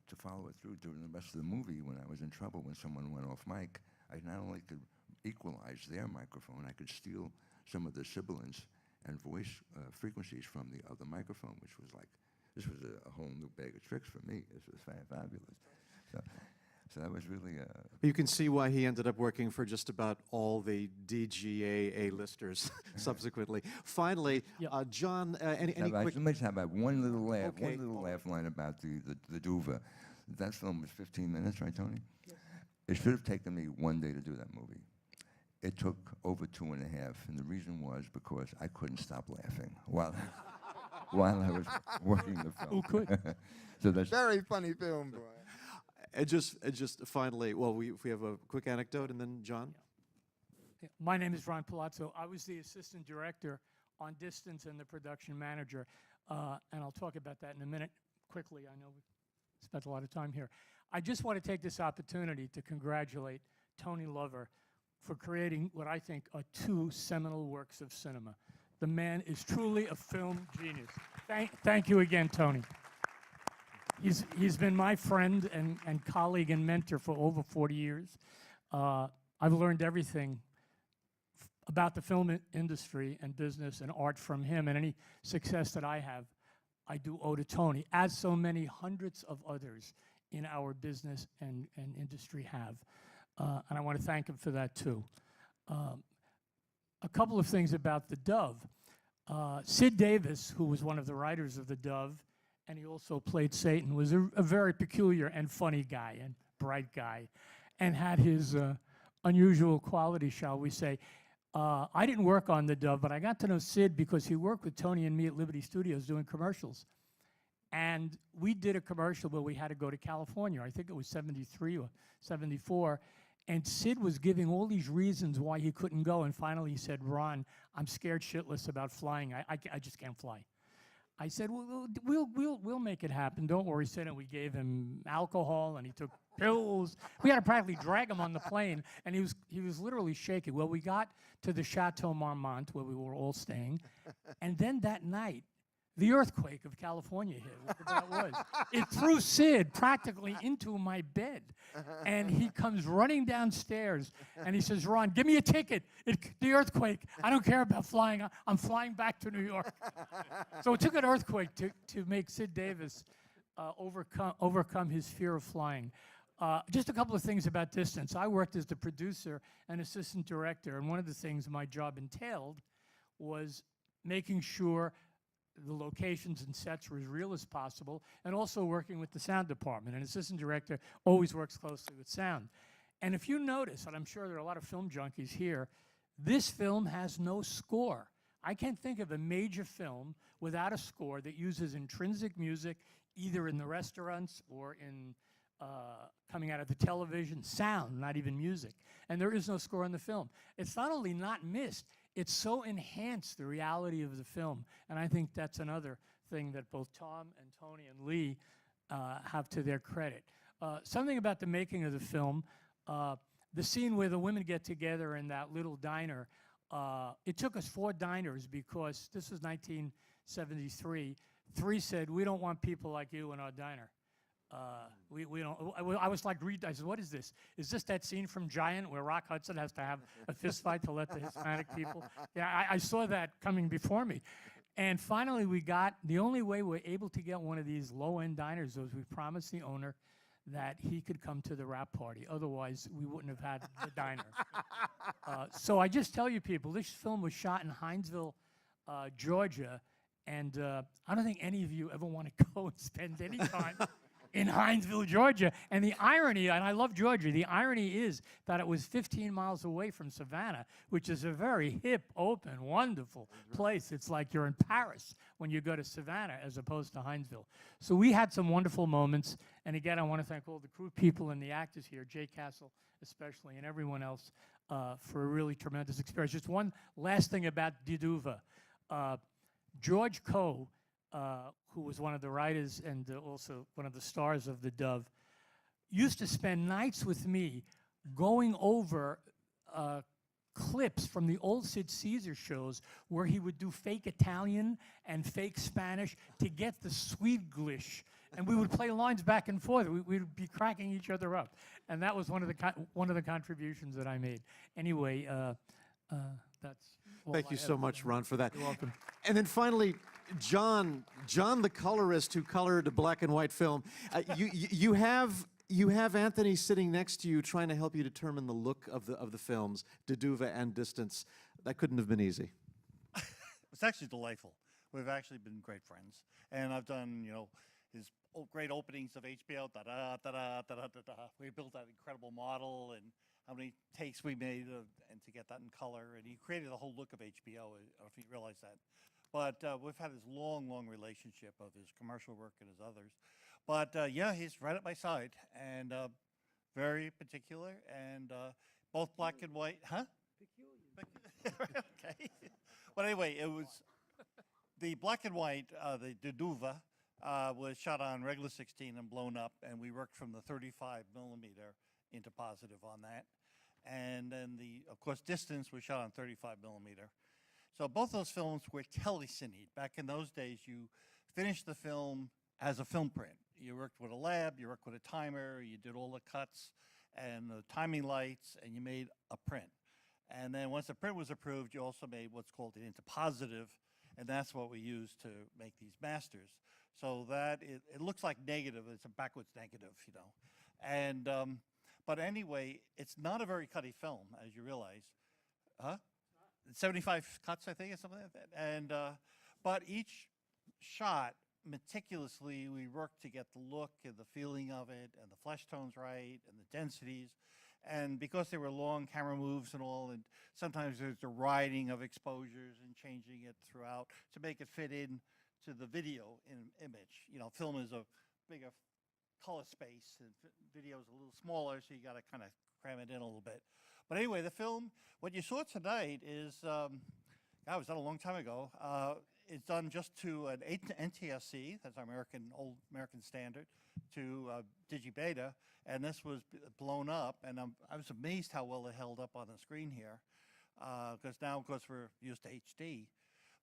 to follow it through during the rest of the movie. When I was in trouble, when someone went off mic, I not only could equalize their microphone, I could steal some of the sibilants and voice frequencies from the other microphone, which was like, this was a whole new bag of tricks for me. This was fabulous. So that was really You can see why he ended up working for just about all the DGA A-listers subsequently. Finally, Yeah. John, any quick... Let me just have one little laugh, Okay. one little laugh line about the Düva. That film was 15 minutes, right, Tony? Yes. It should have taken me one day to do that movie. It took over 2.5, and the reason was because I couldn't stop laughing while I was working the film. Who could? So that's Very funny film, boy. And just finally, well, we have a quick anecdote, and then John. Yeah. My name is Ron Palazzo. I was the assistant director on Distance and the production manager, and I'll talk about that in a minute quickly. I know we spent a lot of time here. I just want to take this opportunity to congratulate Tony Lover for creating what I think are two seminal works of cinema. The man is truly a film genius. Thank you again, Tony. He's been my friend and colleague and mentor for over 40 years. I've learned everything about the film industry and business and art from him, and any success that I have, I do owe to Tony, as so many hundreds of others in our business and industry have. And I want to thank him for that too. A couple of things about The Dove. Sid Davis, who was one of the writers of The Dove, and he also played Satan, was a very peculiar and funny guy and bright guy, and had his unusual quality, shall we say. I didn't work on The Dove, but I got to know Sid because he worked with Tony and me at Liberty Studios doing commercials. And we did a commercial where we had to go to California. I think it was 73 or 74. And Sid was giving all these reasons why he couldn't go. And finally he said, Ron, I'm scared shitless about flying. I just can't fly. I said, well, we'll make it happen. Don't worry, Sid. And we gave him alcohol, and he took pills. We had to practically drag him on the plane, and he was literally shaking. Well, we got to the Chateau Marmont, where we were all staying, and then that night, the earthquake of California hit, whatever that was. It threw Sid practically into my bed. And he comes running downstairs, and he says, Ron, give me a ticket. The earthquake. I don't care about flying. I'm flying back to New York. So it took an earthquake to make Sid Davis overcome his fear of flying. Just a couple of things about Distance. I worked as the producer and assistant director, and one of the things my job entailed was making sure the locations and sets were as real as possible, and also working with the sound department. An assistant director always works closely with sound. And if you notice, and I'm sure there are a lot of film junkies here, This film has no score. I can't think of a major film without a score that uses intrinsic music, either in the restaurants or in coming out of the television, sound, not even music. And there is no score in the film. It's not only not missed, it's so enhanced the reality of the film. And I think that's another thing that both Tom and Tony and Lee have to their credit. Something about the making of the film, the scene where the women get together in that little diner, it took us 4 diners because this was 1973. 3 said, we don't want people like you in our diner. We don't, I was like, I said, what is this? Is this that scene from Giant where Rock Hudson has to have a fist fight to let the Hispanic people? Yeah, I saw that coming before me. And finally we got, the only way we're able to get one of these low-end diners was we promised the owner that he could come to the wrap party. Otherwise, we wouldn't have had the diner. So I just tell you people, this film was shot in Hinesville, Georgia, and I don't think any of you ever want to go and spend any time in Hinesville, Georgia. And the irony, and I love Georgia, the irony is that it was 15 miles away from Savannah, which is a very hip, open, wonderful place. It's like you're in Paris when you go to Savannah as opposed to Hinesville. So we had some wonderful moments. And again, I want to thank all the crew people and the actors here, Jay Castle especially, and everyone else for a really tremendous experience. Just one last thing about Düva. George Coe, who was one of the writers and also one of the stars of The Dove, used to spend nights with me going over clips from the old Sid Caesar shows where he would do fake Italian and fake Spanish to get the Swedish, and we would play lines back and forth. We'd be cracking each other up, and that was one of the contributions that I made. Anyway, that's all Thank I you have so to much, say. Ron, for that. You're welcome. And then finally, John the colorist who colored a black and white film. You have Anthony sitting next to you trying to help you determine the look of the films, Düva and Distance. That couldn't have been easy. It's actually delightful. We've actually been great friends, and I've done, his great openings of HBO. Da da da da da da da. We built that incredible model, and how many takes we made, and to get that in color. And he created the whole look of HBO. I don't know if you realize that. But we've had this long, long relationship of his commercial work and his others. But yeah, he's right at my side, and very particular, and both black and white. Huh? Peculiar. Okay. But anyway, it was the black and white, the Düva, was shot on regular 16 and blown up, and we worked from the 35 millimeter into positive on that. And then of course, Distance was shot on 35 millimeter. So both those films were telecine. Back in those days, you finished the film as a film print. You worked with a lab, you worked with a timer, you did all the cuts and the timing lights, and you made a print. And then once the print was approved, you also made what's called an into positive, and that's what we use to make these masters. So that it looks like negative, it's a backwards negative, And but anyway, it's not a very cutty film, as you realize. Huh? 75 cuts, I think, or something like that. And but each shot, meticulously, we worked to get the look and the feeling of it, and the flesh tones right, and the densities. And because they were long camera moves and all, and sometimes there's the riding of exposures and changing it throughout to make it fit in to the video image. Film is a bigger color space, and video is a little smaller, so you got to kind of cram it in a little bit. But anyway, the film, what you saw tonight is, God, it was done a long time ago. It's done just to an NTSC, that's our old American standard, to digibeta, and this was blown up, and I was amazed how well it held up on the screen here, because now, of course, we're used to HD.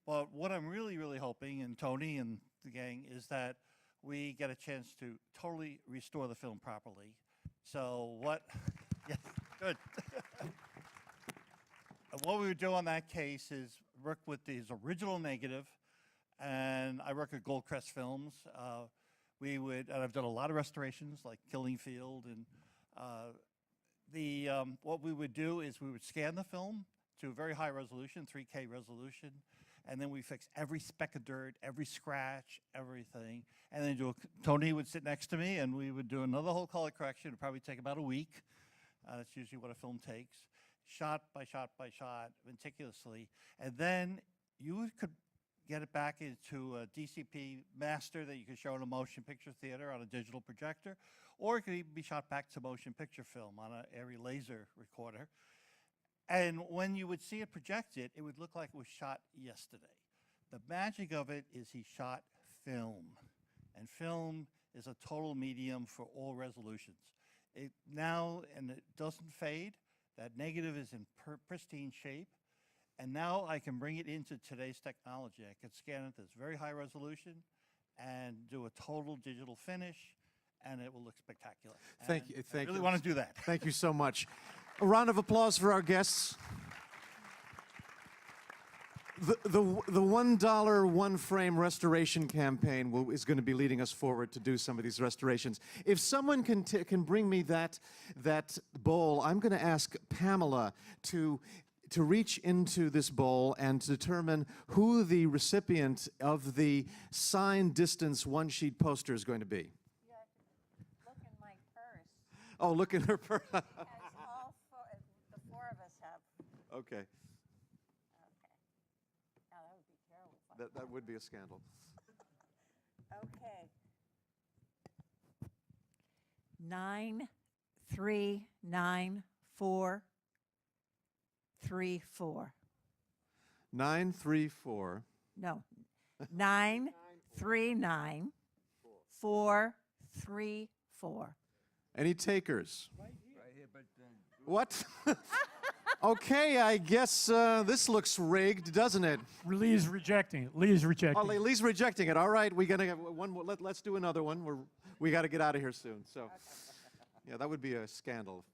But what I'm really, really hoping, and Tony and the gang, is that we get a chance to totally restore the film properly. So what, yes, good. What we would do on that case is work with his original negative, and I work at Goldcrest Films. And I've done a lot of restorations, like Killing Field, and what we would do is we would scan the film to a very high resolution, 3K resolution, and then we fix every speck of dirt, every scratch, everything, and then Tony would sit next to me, and we would do another whole color correction. It'd probably take about a week. That's usually what a film takes. shot by shot by shot, meticulously, and then you could get it back into a DCP master that you could show in a motion picture theater on a digital projector, or it could even be shot back to motion picture film on an Airy laser recorder. And when you would see it projected, it would look like it was shot yesterday. The magic of it is he shot film, and film is a total medium for all resolutions. It now, and it doesn't fade, that negative is in pristine shape, and now I can bring it into today's technology. I can scan it to this very high resolution and do a total digital finish, and it will look spectacular. Thank And you. Thank I really you. want to do that. Thank you so much. A round of applause for our guests. The $1 one frame restoration campaign is going to be leading us forward to do some of these restorations. If someone can bring me that bowl, I'm going to ask Pamela to reach into this bowl and to determine who the recipient of the signed distance one-sheet poster is going to be. You have to look in my purse, Oh, look at her purse. as all four, the four of us have. Okay, Okay. Now, that would be terrible. if I- that would be a scandal. Okay. 9394334. 934. No. 939434. Any takers? Right here, but What? Okay, I guess this looks rigged, doesn't it? Lee is rejecting it. Lee is rejecting Oh, it. Lee's rejecting it. All right, we gotta get one more. Let's do another one. We got to get out of here soon. So, yeah, that would be a scandal.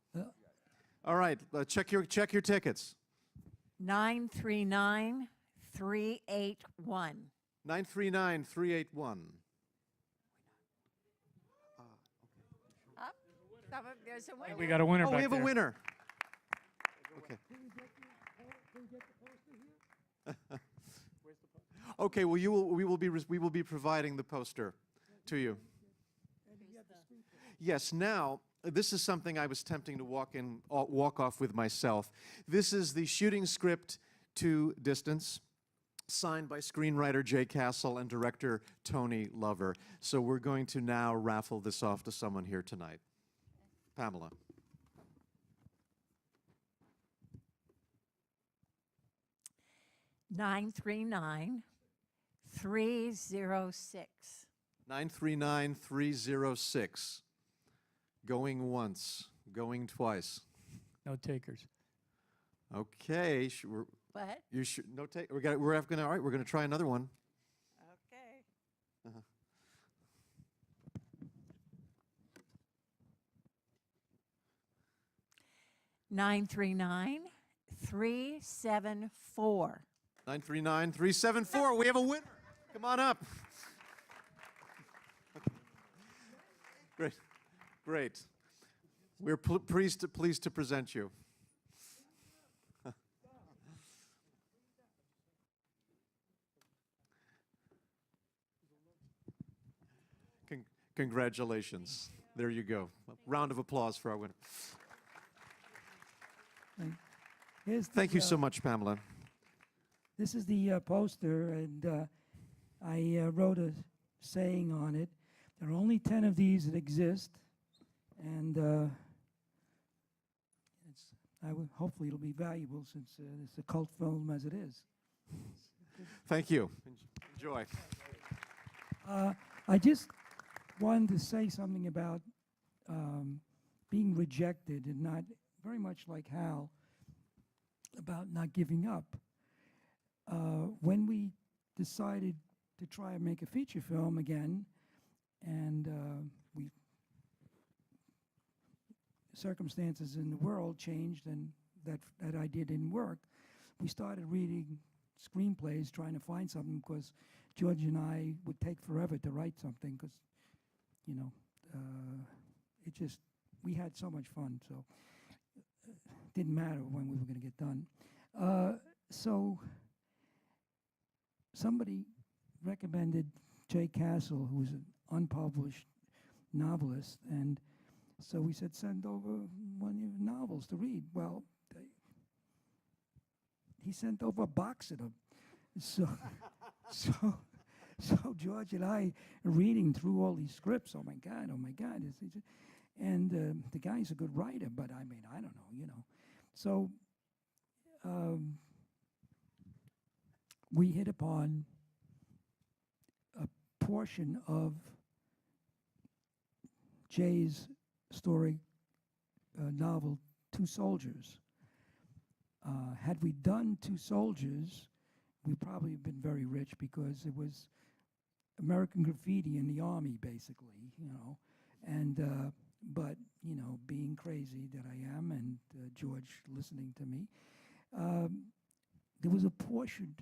All right, check your tickets. 939381. 939381. There's a winner. We got a winner Oh, back we have there. a winner. Okay. Okay. Well, we will be providing the poster to you. Yes. Now, this is something I was tempting to walk off with myself. This is the shooting script to Distance, signed by screenwriter Jay Castle and director Tony Lover. So we're going to now raffle this off to someone here tonight. Pamela. Nine three nine 306. 939306. Going once, going twice. No takers. Okay, What? you should no take. We're gonna all right. We're gonna try another one. Okay. 939374. 939374. We have a winner. Come on up. Okay. Great. We're pleased to present you. Congratulations. There you go. A round of applause for our winner. Here's the, Thank you so much, Pamela. This is the poster, and I wrote a saying on it. There are only 10 of these that exist, and hopefully it'll be valuable since it's a cult film as it is. Thank you. Enjoy. I just wanted to say something about being rejected, and not very much like Hal, about not giving up. When we decided to try and make a feature film again, and circumstances in the world changed, and that idea didn't work, we started reading screenplays, trying to find something, because George and I would take forever to write something, because, you know, we had so much fun, so it didn't matter when we were going to get done. So somebody recommended Jay Castle, who was an unpublished novelist, and so we said, send over one of your novels to read. Well, he sent over a box of them. So, so, so George and I are reading through all these scripts. Oh my God, oh my God. And the guy's a good writer, but I mean, I don't know, you know. So we hit upon a portion of Jay's story novel, Two Soldiers. Had we done Two Soldiers, we probably have been very rich because it was American graffiti in the army, basically, you know. And but you know, being crazy that I am, and George listening to me, there was a portion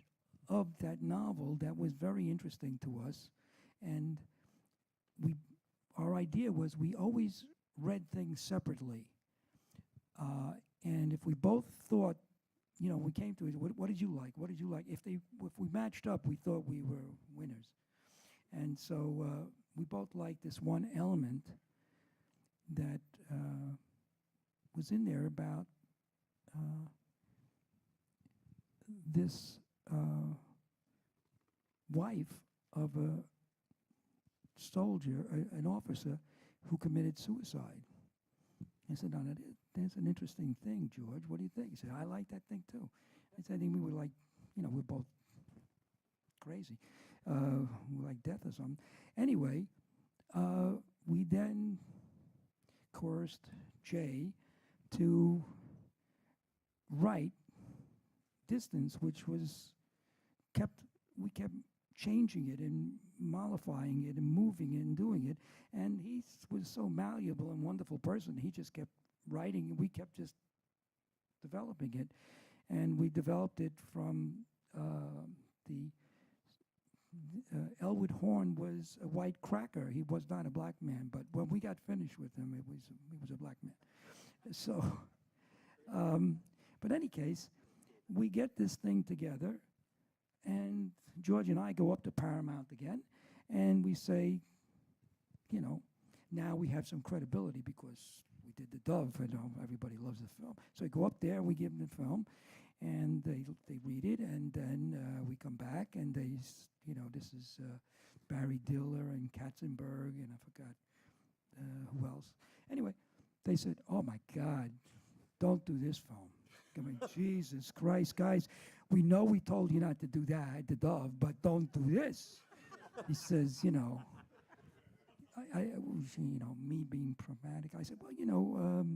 of that novel that was very interesting to us, and our idea was we always read things separately, and if we both thought, you know, we came to it, what did you like? What did you like? If we matched up, we thought we were winners, and so we both liked this one element that was in there about this wife of a soldier, an officer, who committed suicide. I said, "No, that's an interesting thing, George. What do you think?" He said, "I like that thing too." I said, "I think we were like, you know, we're both crazy. We're like death or something." Anyway, we then coerced Jay to write Distance, which was we kept changing it and mollifying it and moving it and doing it. And he was so malleable and wonderful person. He just kept writing, and we kept just developing it. And we developed it from Elwood Horn was a white cracker. He was not a black man, but when we got finished with him, he was a black man. So, but any case, we get this thing together, and George and I go up to Paramount again, and we say, you know, now we have some credibility because we did the Dove, and everybody loves the film. So we go up there, we give them the film, and they read it, and then we come back, and you know, this is Barry Diller and Katzenberg, and I forgot who else. Anyway, they said, "Oh my God, don't do this film." I mean, Jesus Christ, guys, we know we told you not to do that, the Dove, but don't do this. He says, you know, you know, me being pragmatic, I said, well, you know,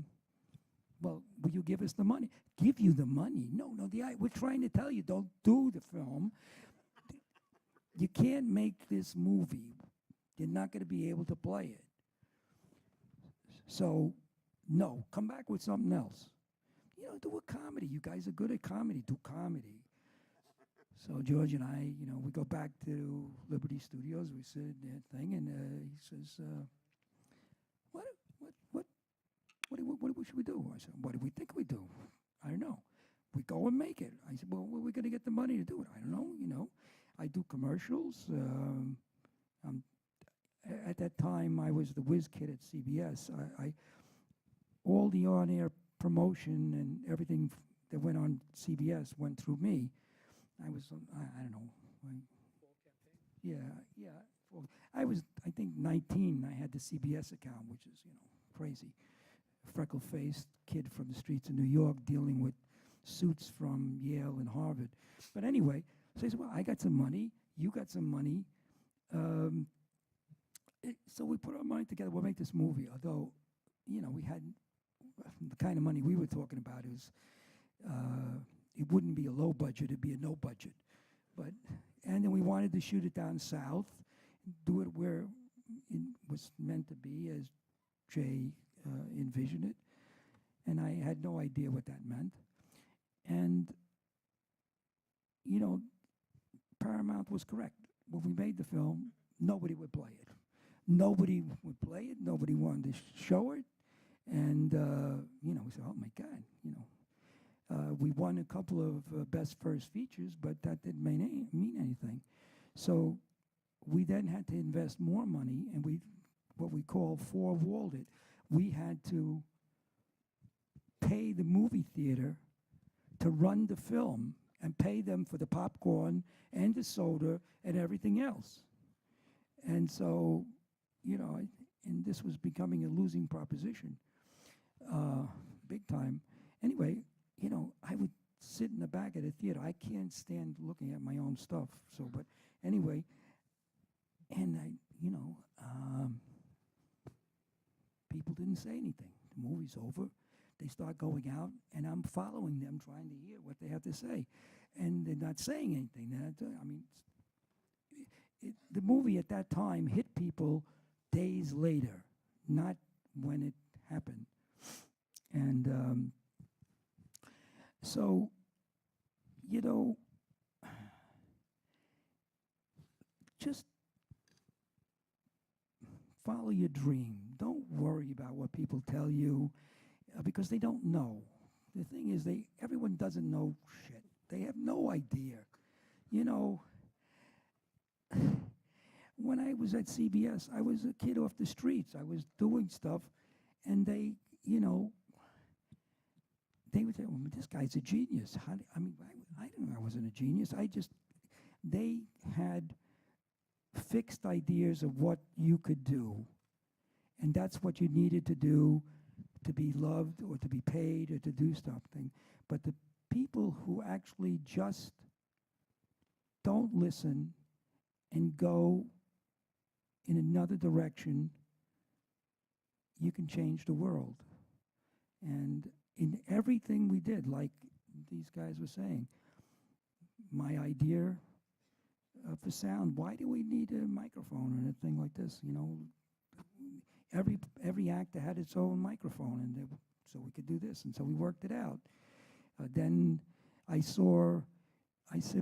well, will you give us the money? Give you the money? No, we're trying to tell you, don't do the film. You can't make this movie. You're not going to be able to play it. So, no, come back with something else. You know, do a comedy. You guys are good at comedy. Do comedy. So George and I, you know, we go back to Liberty Studios. We said that thing, and he says, what should we do? I said, what do we think we do? I don't know. We go and make it. I said, well, where are we going to get the money to do it? I don't know. You know, I do commercials. At that time, I was the whiz kid at CBS. All the on-air promotion and everything that went on CBS went through me. I was, I don't know. Yeah. Well, I was, I think, 19. I had the CBS account, which is, you know, crazy. Freckle-faced kid from the streets of New York dealing with suits from Yale and Harvard. But anyway, so he said, well, I got some money. You got some money. So we put our money together. We'll make this movie. Although, you know, we had the kind of money we were talking about is it wouldn't be a low budget, it'd be a no budget. And then we wanted to shoot it down south, do it where it was meant to be as Jay envisioned it. And I had no idea what that meant. And, you know, Paramount was correct. When we made the film, nobody would play it. Nobody would play it. Nobody wanted to show it. And, you know, we said, oh, my God, you know. We won a couple of Best First Features, but that didn't mean anything. So we then had to invest more money, and what we call four-walled it. We had to pay the movie theater to run the film and pay them for the popcorn and the soda and everything else. And so, you know, and this was becoming a losing proposition, big time. Anyway, you know, I would sit in the back of the theater. I can't stand looking at my own stuff. So, but anyway, and I, you know, people didn't say anything. The movie's over. They start going out, and I'm following them, trying to hear what they have to say. And they're not saying anything. They're not, I mean, the movie at that time hit people days later, not when it happened. And so, you know, just follow your dream. Don't worry about what people tell you because they don't know. The thing is, everyone doesn't know shit. They have no idea. You know, when I was at CBS, I was a kid off the streets. I was doing stuff, and they, you know, they would say, well, this guy's a genius. I mean, I didn't know I wasn't a genius. They had fixed ideas of what you could do. And that's what you needed to do to be loved or to be paid or to do something. But the people who actually just don't listen and go in another direction, you can change the world. And in everything we did, like these guys were saying, my idea for sound, why do we need a microphone and a thing like this? You know, every actor had its own microphone, and so we could do this, and so we worked it out. Then I said,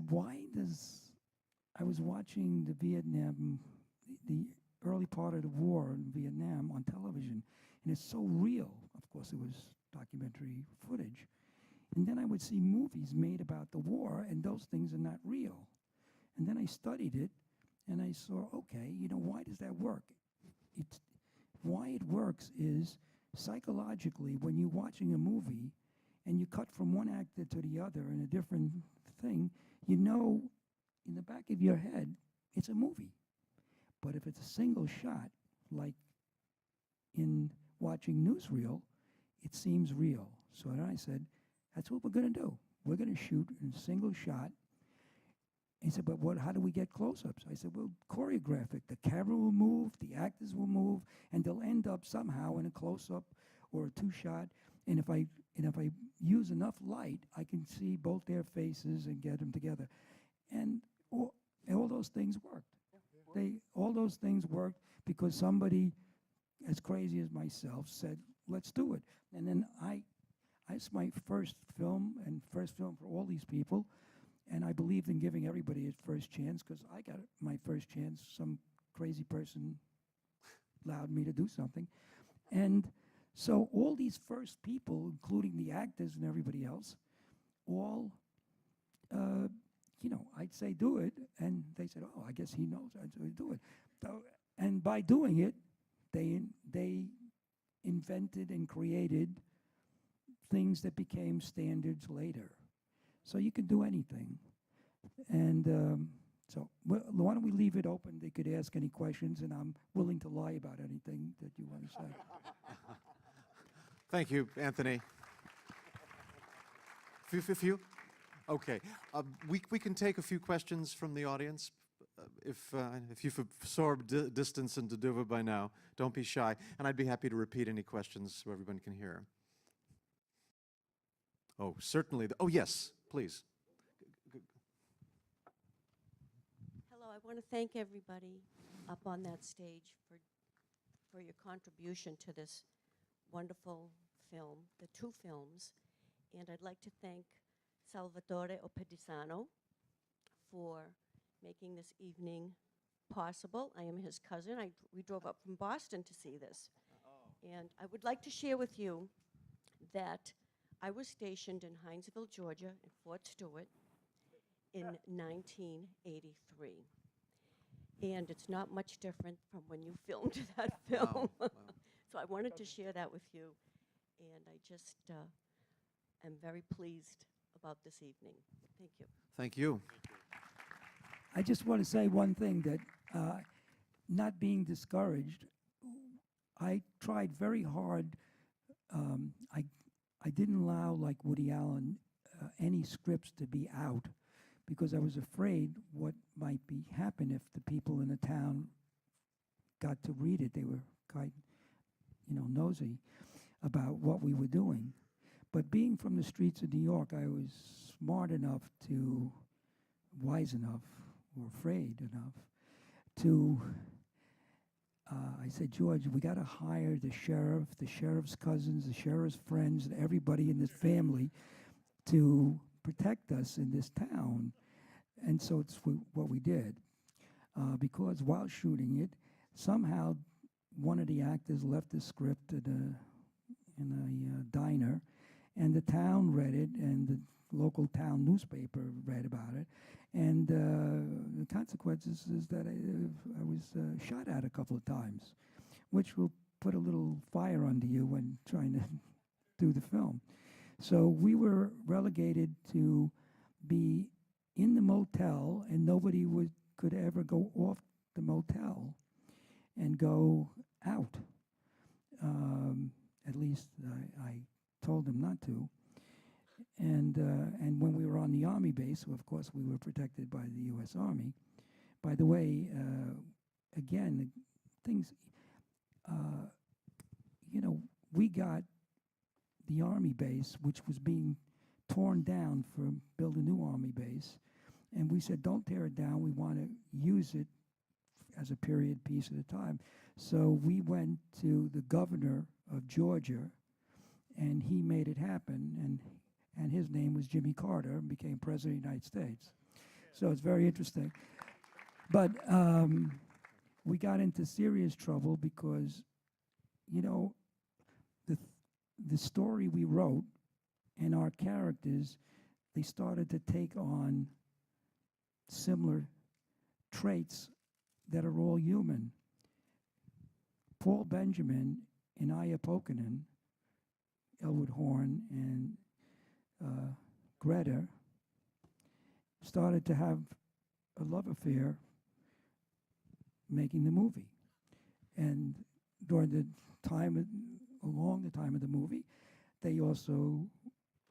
why does, I was watching the Vietnam, the early part of the war in Vietnam on television, and it's so real. Of course, it was documentary footage. And then I would see movies made about the war, and those things are not real. And then I studied it, and I saw, okay, you know, why does that work? Why it works is psychologically, when you're watching a movie and you cut from one actor to the other in a different thing, you know in the back of your head, it's a movie. But if it's a single shot, like in watching newsreel, it seems real. So then I said, that's what we're going to do. We're going to shoot in a single shot. He said, but how do we get close-ups? I said, well, choreograph it. The camera will move, the actors will move, and they'll end up somehow in a close-up or a two-shot. And if I use enough light, I can see both their faces and get them together. And all those things worked. All those things worked because somebody as crazy as myself said, let's do it. And then it's my first film for all these people. And I believed in giving everybody a first chance because I got my first chance. Some crazy person allowed me to do something. And so all these first people, including the actors and everybody else, all, you know, I'd say do it. And they said, oh, I guess he knows. I'd say do it. So, and by doing it, they invented and created things that became standards later. So you can do anything. And so why don't we leave it open? They could ask any questions, and I'm willing to lie about anything that you want to say. Thank you, Anthony. Few? Okay. We can take a few questions from the audience. If you've absorbed distance into Düva by now, don't be shy. And I'd be happy to repeat any questions so everyone can hear. Oh, certainly. Oh, yes, please. Hello, I want to thank everybody up on that stage for your contribution to this wonderful film, the two films. And I'd like to thank Salvatore Oppedisano for making this evening possible. I am his cousin. We drove up from Boston to see this. And I would like to share with you that I was stationed in Hinesville, Georgia, in Fort Stewart in 1983. And it's not much different from when you filmed that film. Wow. So I wanted to share that with you. And I just am very pleased about this evening. Thank you. Thank you. I just want to say one thing, that not being discouraged, I tried very hard. I didn't allow, like Woody Allen, any scripts to be out, because I was afraid what might be happen if the people in the town got to read it. They were quite, nosy about what we were doing. But being from the streets of New York, I was smart enough to, wise enough, or afraid enough to, I said, George, we got to hire the sheriff, the sheriff's cousins, the sheriff's friends, and everybody in this family to protect us in this town. And so it's what we did. Because while shooting it, somehow one of the actors left the script in a diner, and the town read it, and the local town newspaper read about it. And the consequences is that I was shot at a couple of times, which will put a little fire under you when trying to do the film. So we were relegated to be in the motel, and nobody could ever go off the motel and go out. At least I told them not to. And when we were on the Army base, of course, we were protected by the U.S. Army. By the way, again, things, we got the Army base, which was being torn down for build a new Army base. And we said, don't tear it down. We want to use it as a period piece at a time. So we went to the governor of Georgia, and he made it happen. And his name was Jimmy Carter, and became President of the United States. So it's very interesting. But we got into serious trouble because, the story we wrote and our characters, they started to take on similar traits that are all human. Paul Benjamin and Aya Pokanen, Elwood Horn, and Greta started to have a love affair making the movie. And during along the time of the movie,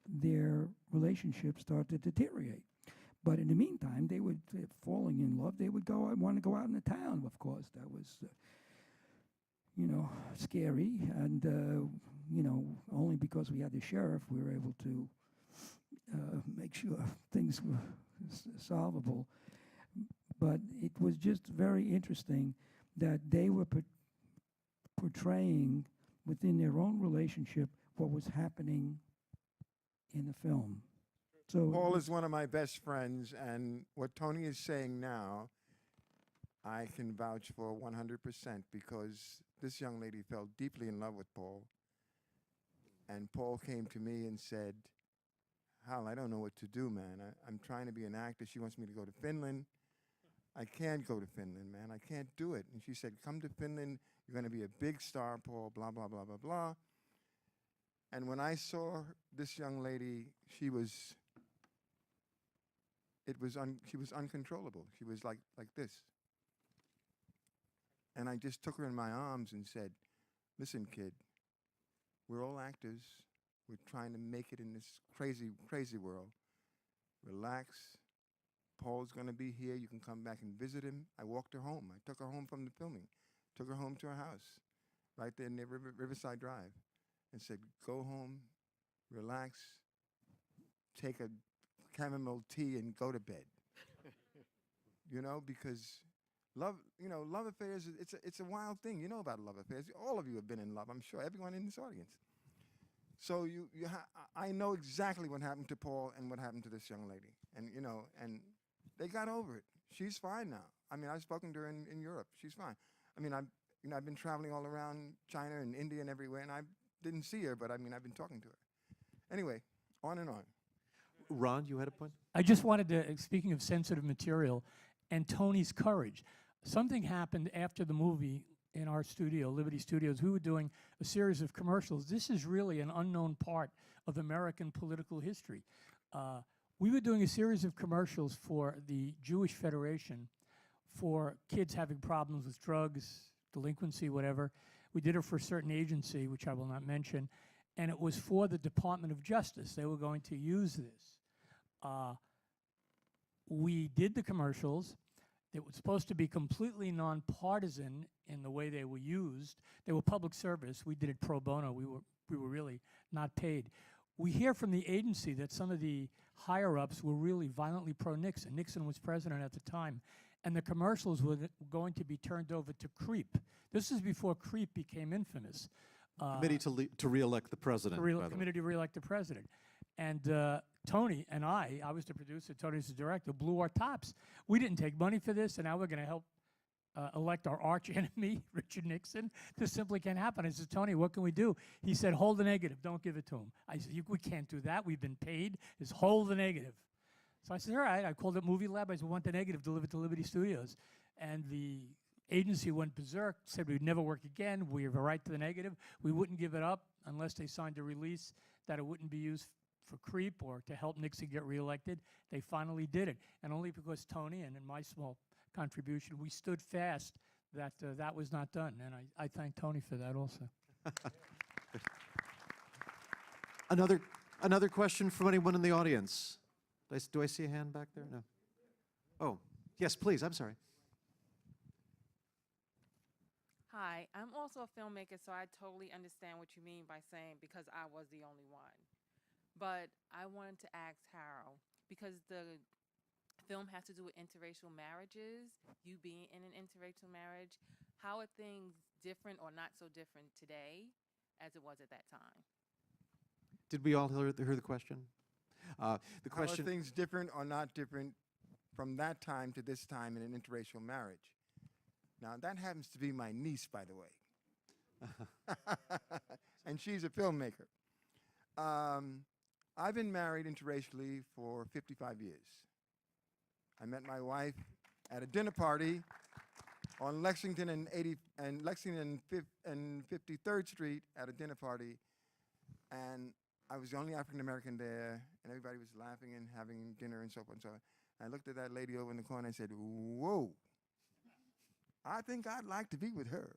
their relationship started to deteriorate. But in the meantime, they would, falling in love, they would want to go out in the town, of course. That was, scary. And, only because we had the sheriff, we were able to make sure things were solvable. But it was just very interesting that they were portraying within their own relationship what was happening in the film. So Paul is one of my best friends, and what Tony is saying now, I can vouch for 100%, because this young lady fell deeply in love with Paul. And Paul came to me and said, Hal, I don't know what to do, man. I'm trying to be an actor. She wants me to go to Finland. I can't go to Finland, man. I can't do it. And she said, come to Finland. You're going to be a big star, Paul, blah, blah, blah, blah, blah. And when I saw this young lady, she was uncontrollable. She was like this. And I just took her in my arms and said, listen, kid, we're all actors. We're trying to make it in this crazy, crazy world. Relax. Paul's going to be here. You can come back and visit him. I walked her home. I took her home from the filming. Took her home to her house, right there near Riverside Drive, and said, go home, relax, take a chamomile tea, and go to bed. Because love, love affairs, it's a wild thing. You know about love affairs. All of you have been in love, I'm sure, everyone in this audience. So I know exactly what happened to Paul and what happened to this young lady. And, and they got over it. She's fine now. I mean, I've spoken to her in Europe. She's fine. I mean, I've been traveling all around China and India and everywhere, and I didn't see her, but I've been talking to her. Anyway, on and on. Ron, you had a point? I just wanted to, speaking of sensitive material and Tony's courage, something happened after the movie in our studio, Liberty Studios. We were doing a series of commercials. This is really an unknown part of American political history. We were doing a series of commercials for the Jewish Federation for kids having problems with drugs, delinquency, whatever. We did it for a certain agency, which I will not mention, and it was for the Department of Justice. They were going to use this. We did the commercials. It was supposed to be completely nonpartisan in the way they were used. They were public service. We did it pro bono. We were really not paid. We hear from the agency that some of the higher-ups were really violently pro-Nixon. Nixon was president at the time. And the commercials were going to be turned over to CREEP. This is before CREEP became infamous. Committee to re-elect the president, by the way. Committee to re-elect the president. And Tony and I was the producer, Tony's the director, blew our tops. We didn't take money for this, and now we're going to help elect our arch enemy, Richard Nixon. This simply can't happen. I said, Tony, what can we do? He said, hold the negative. Don't give it to him. I said, we can't do that. We've been paid. Just hold the negative. So I said, all right. I called it Movie Lab. I said, we want the negative delivered to Liberty Studios. And the agency went berserk, said we'd never work again. We have a right to the negative. We wouldn't give it up unless they signed a release that it wouldn't be used for creep or to help Nixon get reelected. They finally did it. And only because Tony and in my small contribution, we stood fast that that was not done. And I thank Tony for that also. Another question from anyone in the audience? Do I see a hand back there? No. Oh, yes, please. I'm sorry. Hi, I'm also a filmmaker, so I totally understand what you mean by saying because I was the only one. But I wanted to ask Harold, because the film has to do with interracial marriages, you being in an interracial marriage, how are things different or not so different today as it was at that time? Did we all hear the question? The question. How are things different or not different from that time to this time in an interracial marriage? Now, that happens to be my niece, by the way. And she's a filmmaker. I've been married interracially for 55 years. I met my wife at a dinner party on Lexington and 53rd Street at a dinner party, and I was the only African American there, and everybody was laughing and having dinner and so forth and so on. I looked at that lady over in the corner and said, "Whoa, I think I'd like to be with her."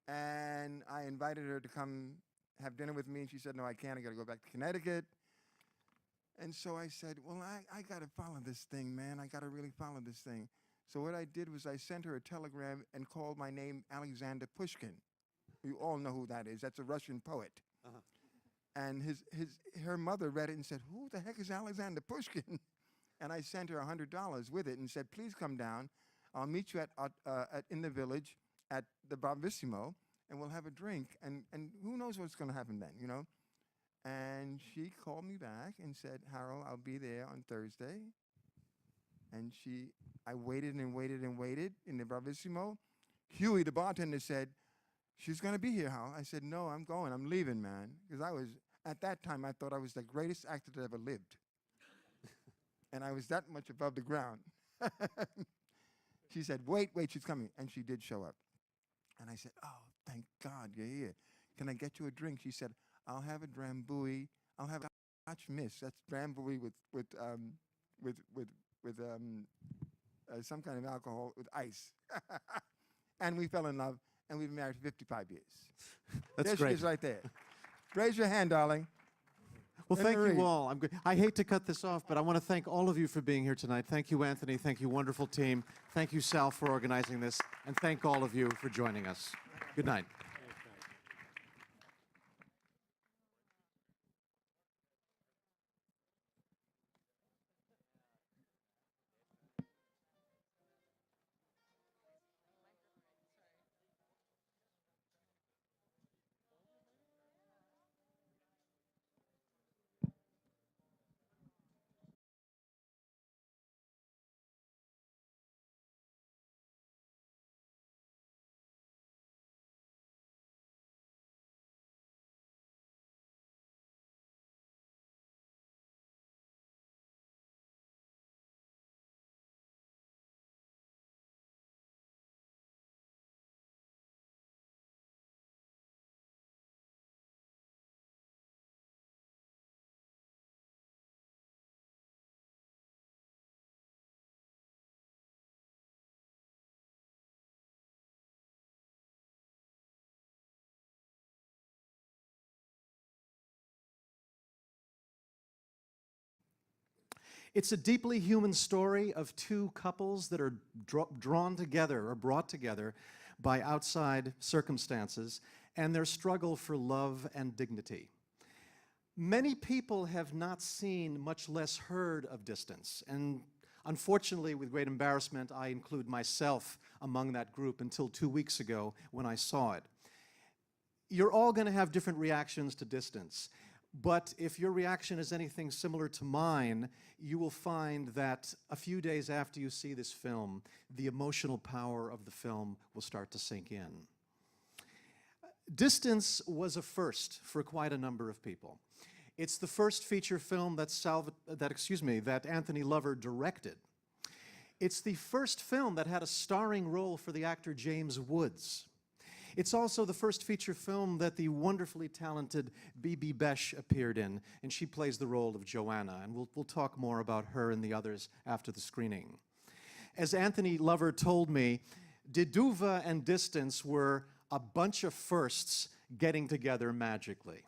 And I invited her to come have dinner with me, and she said, "No, I can't. I got to go back to Connecticut." And so I said, "Well, I got to follow this thing, man. I got to really follow this thing." So what I did was I sent her a telegram and called my name Alexander Pushkin. You all know who that is. That's a Russian poet. Uh-huh. And her mother read it and said, "Who the heck is Alexander Pushkin?" And I sent her $100 with it and said, "Please come down. I'll meet you in the village at the Bravissimo, and we'll have a drink. And who knows what's going to happen then, you know?" And she called me back and said, "Harold, I'll be there on Thursday." And I waited and waited and waited in the Bravissimo. Huey, the bartender, said, "She's going to be here, Harold." I said, "No, I'm going. I'm leaving, man." Because at that time, I thought I was the greatest actor that ever lived. And I was that much above the ground. She said, wait, she's coming. And she did show up. And I said, "Oh, thank God you're here. Can I get you a drink?" She said, "I'll have a drambuie. I'll have a Scotch Mist." That's drambuie with some kind of alcohol with ice. And we fell in love, and we've been married for 55 years. That's there great. She is right there. Raise your hand, darling. Well, thank Marie. you all. I hate to cut this off, but I want to thank all of you for being here tonight. Thank you, Anthony. Thank you, wonderful team. Thank you, Sal, for organizing this. And thank all of you for joining us. Good night. It's a deeply human story of two couples that are drawn together or brought together by outside circumstances and their struggle for love and dignity. Many people have not seen, much less heard of Distance, and unfortunately, with great embarrassment, I include myself among that group until 2 weeks ago when I saw it. You're all going to have different reactions to Distance, but if your reaction is anything similar to mine, you will find that a few days after you see this film, the emotional power of the film will start to sink in. Distance was a first for quite a number of people. It's the first feature film that Anthony Lover directed. It's the first film that had a starring role for the actor James Woods. It's also the first feature film that the wonderfully talented Bibi Besh appeared in, and she plays the role of Joanna, and we'll talk more about her and the others after the screening. As Anthony Lover told me, Düva and Distance were a bunch of firsts getting together magically.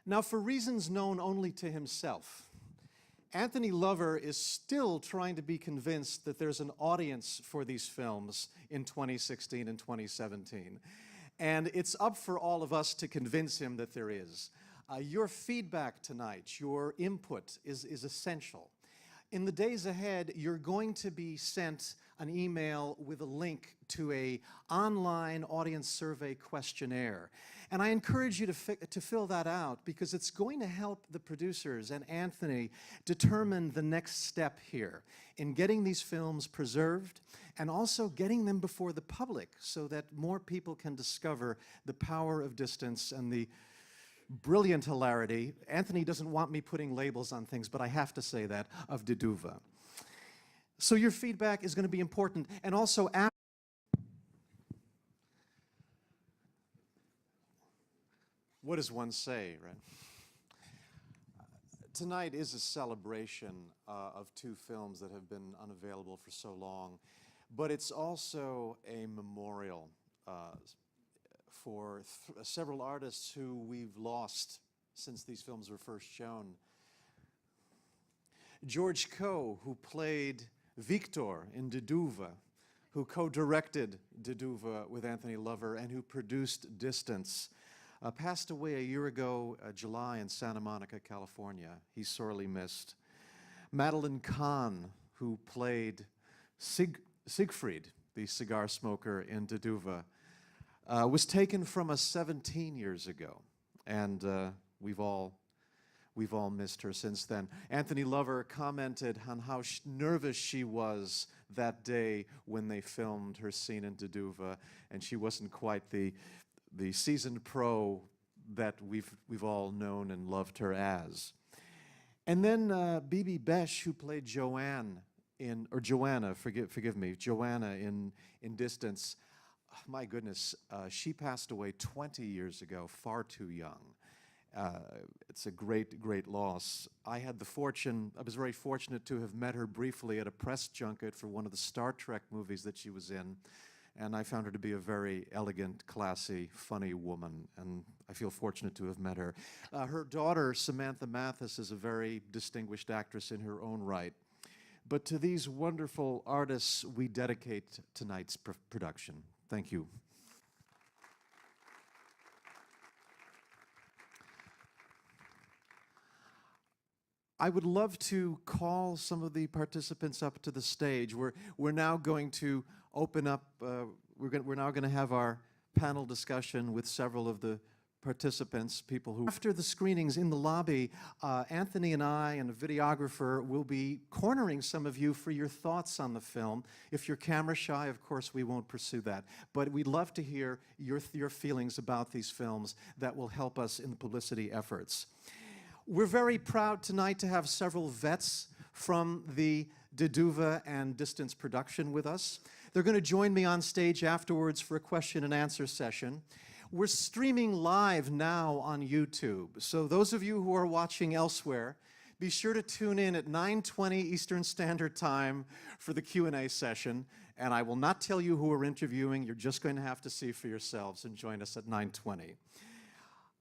Now, for reasons known only to himself, Anthony Lover is still trying to be convinced that there's an audience for these films in 2016 and 2017. And it's up for all of us to convince him that there is. Your feedback tonight, your input is essential. In the days ahead, you're going to be sent an email with a link to an online audience survey questionnaire. And I encourage you to fill that out because it's going to help the producers and Anthony determine the next step here in getting these films preserved and also getting them before the public so that more people can discover the power of Distance and the brilliant hilarity. Anthony doesn't want me putting labels on things, but I have to say that, of Düva. So your feedback is going to be important. And also, what does one say, right? Tonight is a celebration of two films that have been unavailable for so long, but it's also a memorial for several artists who we've lost since these films were first shown. George Coe, who played Victor in Düva, who co-directed Düva with Anthony Lover and who produced Distance, passed away a year ago, July, in Santa Monica, California. He's sorely missed. Madeline Kahn, who played Siegfried, the cigar smoker in Düva, was taken from us 17 years ago, and we've all missed her since then. Anthony Lover commented on how nervous she was that day when they filmed her scene in Düva, and she wasn't quite the seasoned pro that we've all known and loved her as. And then Bibi Besh, who played Joanna in Distance. My goodness, she passed away 20 years ago, far too young. It's a great, great loss. I was very fortunate to have met her briefly at a press junket for one of the Star Trek movies that she was in, and I found her to be a very elegant, classy, funny woman, and I feel fortunate to have met her. Her daughter, Samantha Mathis, is a very distinguished actress in her own right. But to these wonderful artists, we dedicate tonight's production. Thank you. I would love to call some of the participants up to the stage. We're now going to open up, we're now going to have our panel discussion with several of the participants, people who... After the screenings in the lobby, Anthony and I and a videographer will be cornering some of you for your thoughts on the film. If you're camera shy, of course, we won't pursue that. But we'd love to hear your feelings about these films that will help us in the publicity efforts. We're very proud tonight to have several vets from the Düva and Distance production with us. They're going to join me on stage afterwards for a question and answer session. We're streaming live now on YouTube, so those of you who are watching elsewhere, be sure to tune in at 9:20 Eastern Standard Time for the Q&A session, and I will not tell you who we're interviewing. You're just going to have to see for yourselves and join us at 9:20.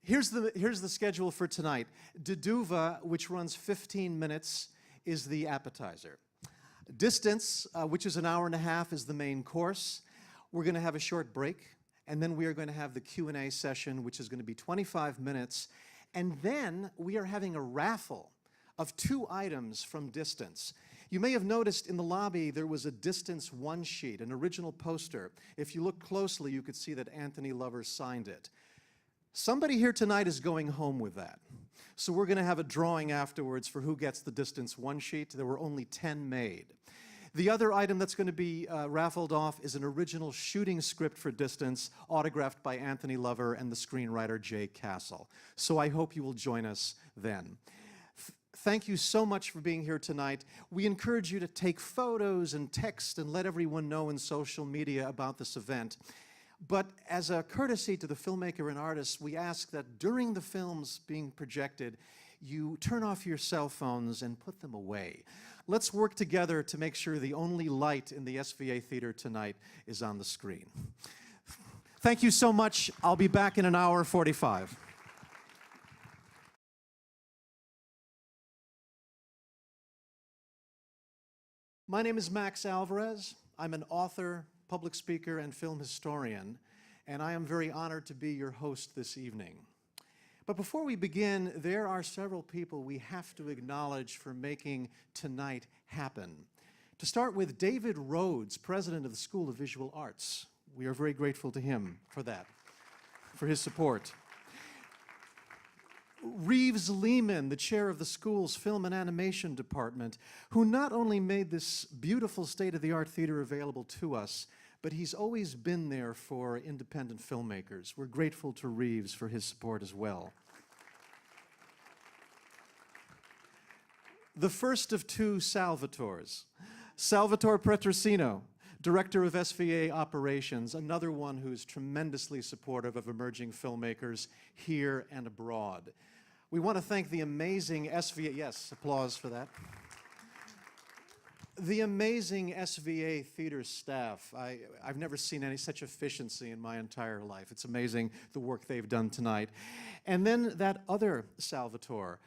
Here's the schedule for tonight. Düva, which runs 15 minutes, is the appetizer. Distance, which is an hour and a half, is the main course. We're going to have a short break, and then we are going to have the Q&A session, which is going to be 25 minutes. And then we are having a raffle of 2 items from Distance. You may have noticed in the lobby there was a Distance one sheet, an original poster. If you look closely, you could see that Anthony Lover signed it. Somebody here tonight is going home with that. So we're going to have a drawing afterwards for who gets the Distance one sheet. There were only 10 made. The other item that's going to be raffled off is an original shooting script for Distance, autographed by Anthony Lover and the screenwriter Jay Castle. So I hope you will join us then. Thank you so much for being here tonight. We encourage you to take photos and text and let everyone know in social media about this event. But as a courtesy to the filmmaker and artists, we ask that during the films being projected, you turn off your cell phones and put them away. Let's work together to make sure the only light in the SVA theater tonight is on the screen. Thank you so much. I'll be back in an hour 45. My name is Max Alvarez. I'm an author, public speaker, and film historian, and I am very honored to be your host this evening. But before we begin, there are several people we have to acknowledge for making tonight happen. To start with, David Rhodes, president of the School of Visual Arts. We are very grateful to him for that, for his support. Reeves Lehman, the chair of the school's film and animation department, who not only made this beautiful state-of-the-art theater available to us, but he's always been there for independent filmmakers. We're grateful to Reeves for his support as well. The first of 2 Salvatores. Salvatore Petrosino, director of SVA operations, another one who's tremendously supportive of emerging filmmakers here and abroad. We want to thank the amazing SVA, yes, applause for that. The amazing SVA theater staff. I've never seen such efficiency in my entire life. It's amazing the work they've done tonight. And then that other Salvatore,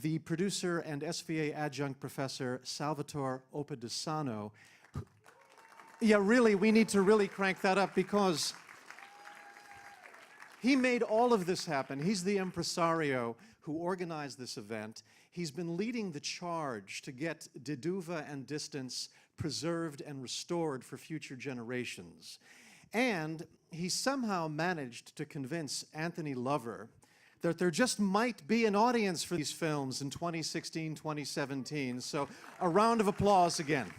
the producer and SVA adjunct professor, Salvatore Oppedisano. Yeah, really, we need to really crank that up because he made all of this happen. He's the impresario who organized this event. He's been leading the charge to get Düva and Distance preserved and restored for future generations. And he somehow managed to convince Anthony Lover that there just might be an audience for these films in 2016, 2017. So a round of applause again.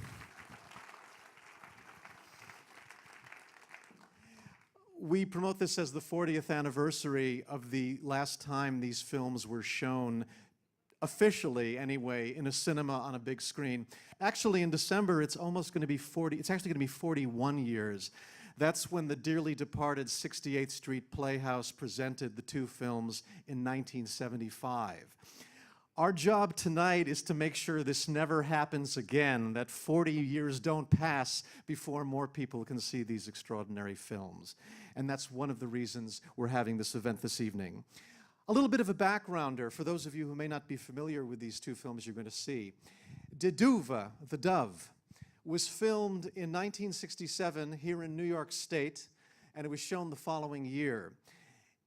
We promote this as the 40th anniversary of the last time these films were shown, officially anyway, in a cinema on a big screen. Actually, in December, it's actually going to be 41 years. That's when the dearly departed 68th Street Playhouse presented the 2 films in 1975. Our job tonight is to make sure this never happens again, that 40 years don't pass before more people can see these extraordinary films. And that's one of the reasons we're having this event this evening. A little bit of a backgrounder for those of you who may not be familiar with these 2 films you're going to see. Düva, The Dove, was filmed in 1967 here in New York State, and it was shown the following year.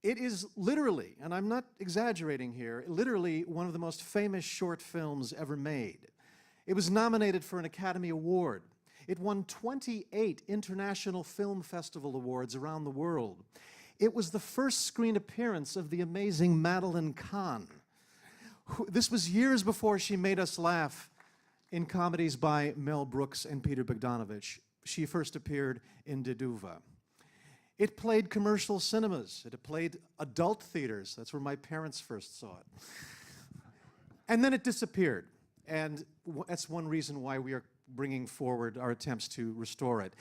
It is literally, and I'm not exaggerating here, literally one of the most famous short films ever made. It was nominated for an Academy Award. It won 28 International Film Festival Awards around the world. It was the first screen appearance of the amazing Madeline Kahn. This was years before she made us laugh in comedies by Mel Brooks and Peter Bogdanovich. She first appeared in Düva. It played commercial cinemas. It played adult theaters. That's where my parents first saw it. And then it disappeared. And that's one reason why we are bringing forward our attempts to restore it.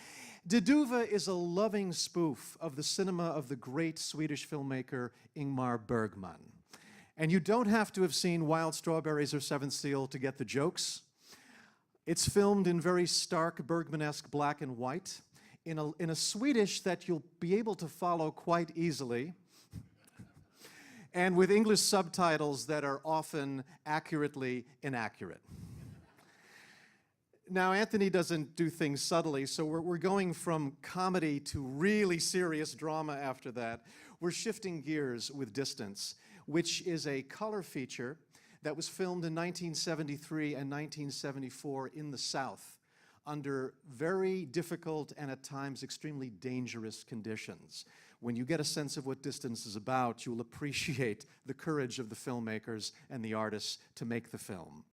Düva is a loving spoof of the cinema of the great Swedish filmmaker Ingmar Bergman. And you don't have to have seen Wild Strawberries or Seventh Seal to get the jokes. It's filmed in very stark Bergman-esque black and white, in a Swedish that you'll be able to follow quite easily, and with English subtitles that are often accurately inaccurate. Now, Anthony doesn't do things subtly, so we're going from comedy to really serious drama after that. We're shifting gears with Distance, which is a color feature that was filmed in 1973 and 1974 in the South under very difficult and at times extremely dangerous conditions. When you get a sense of what Distance is about, you'll appreciate the courage of the filmmakers and the artists to make the film.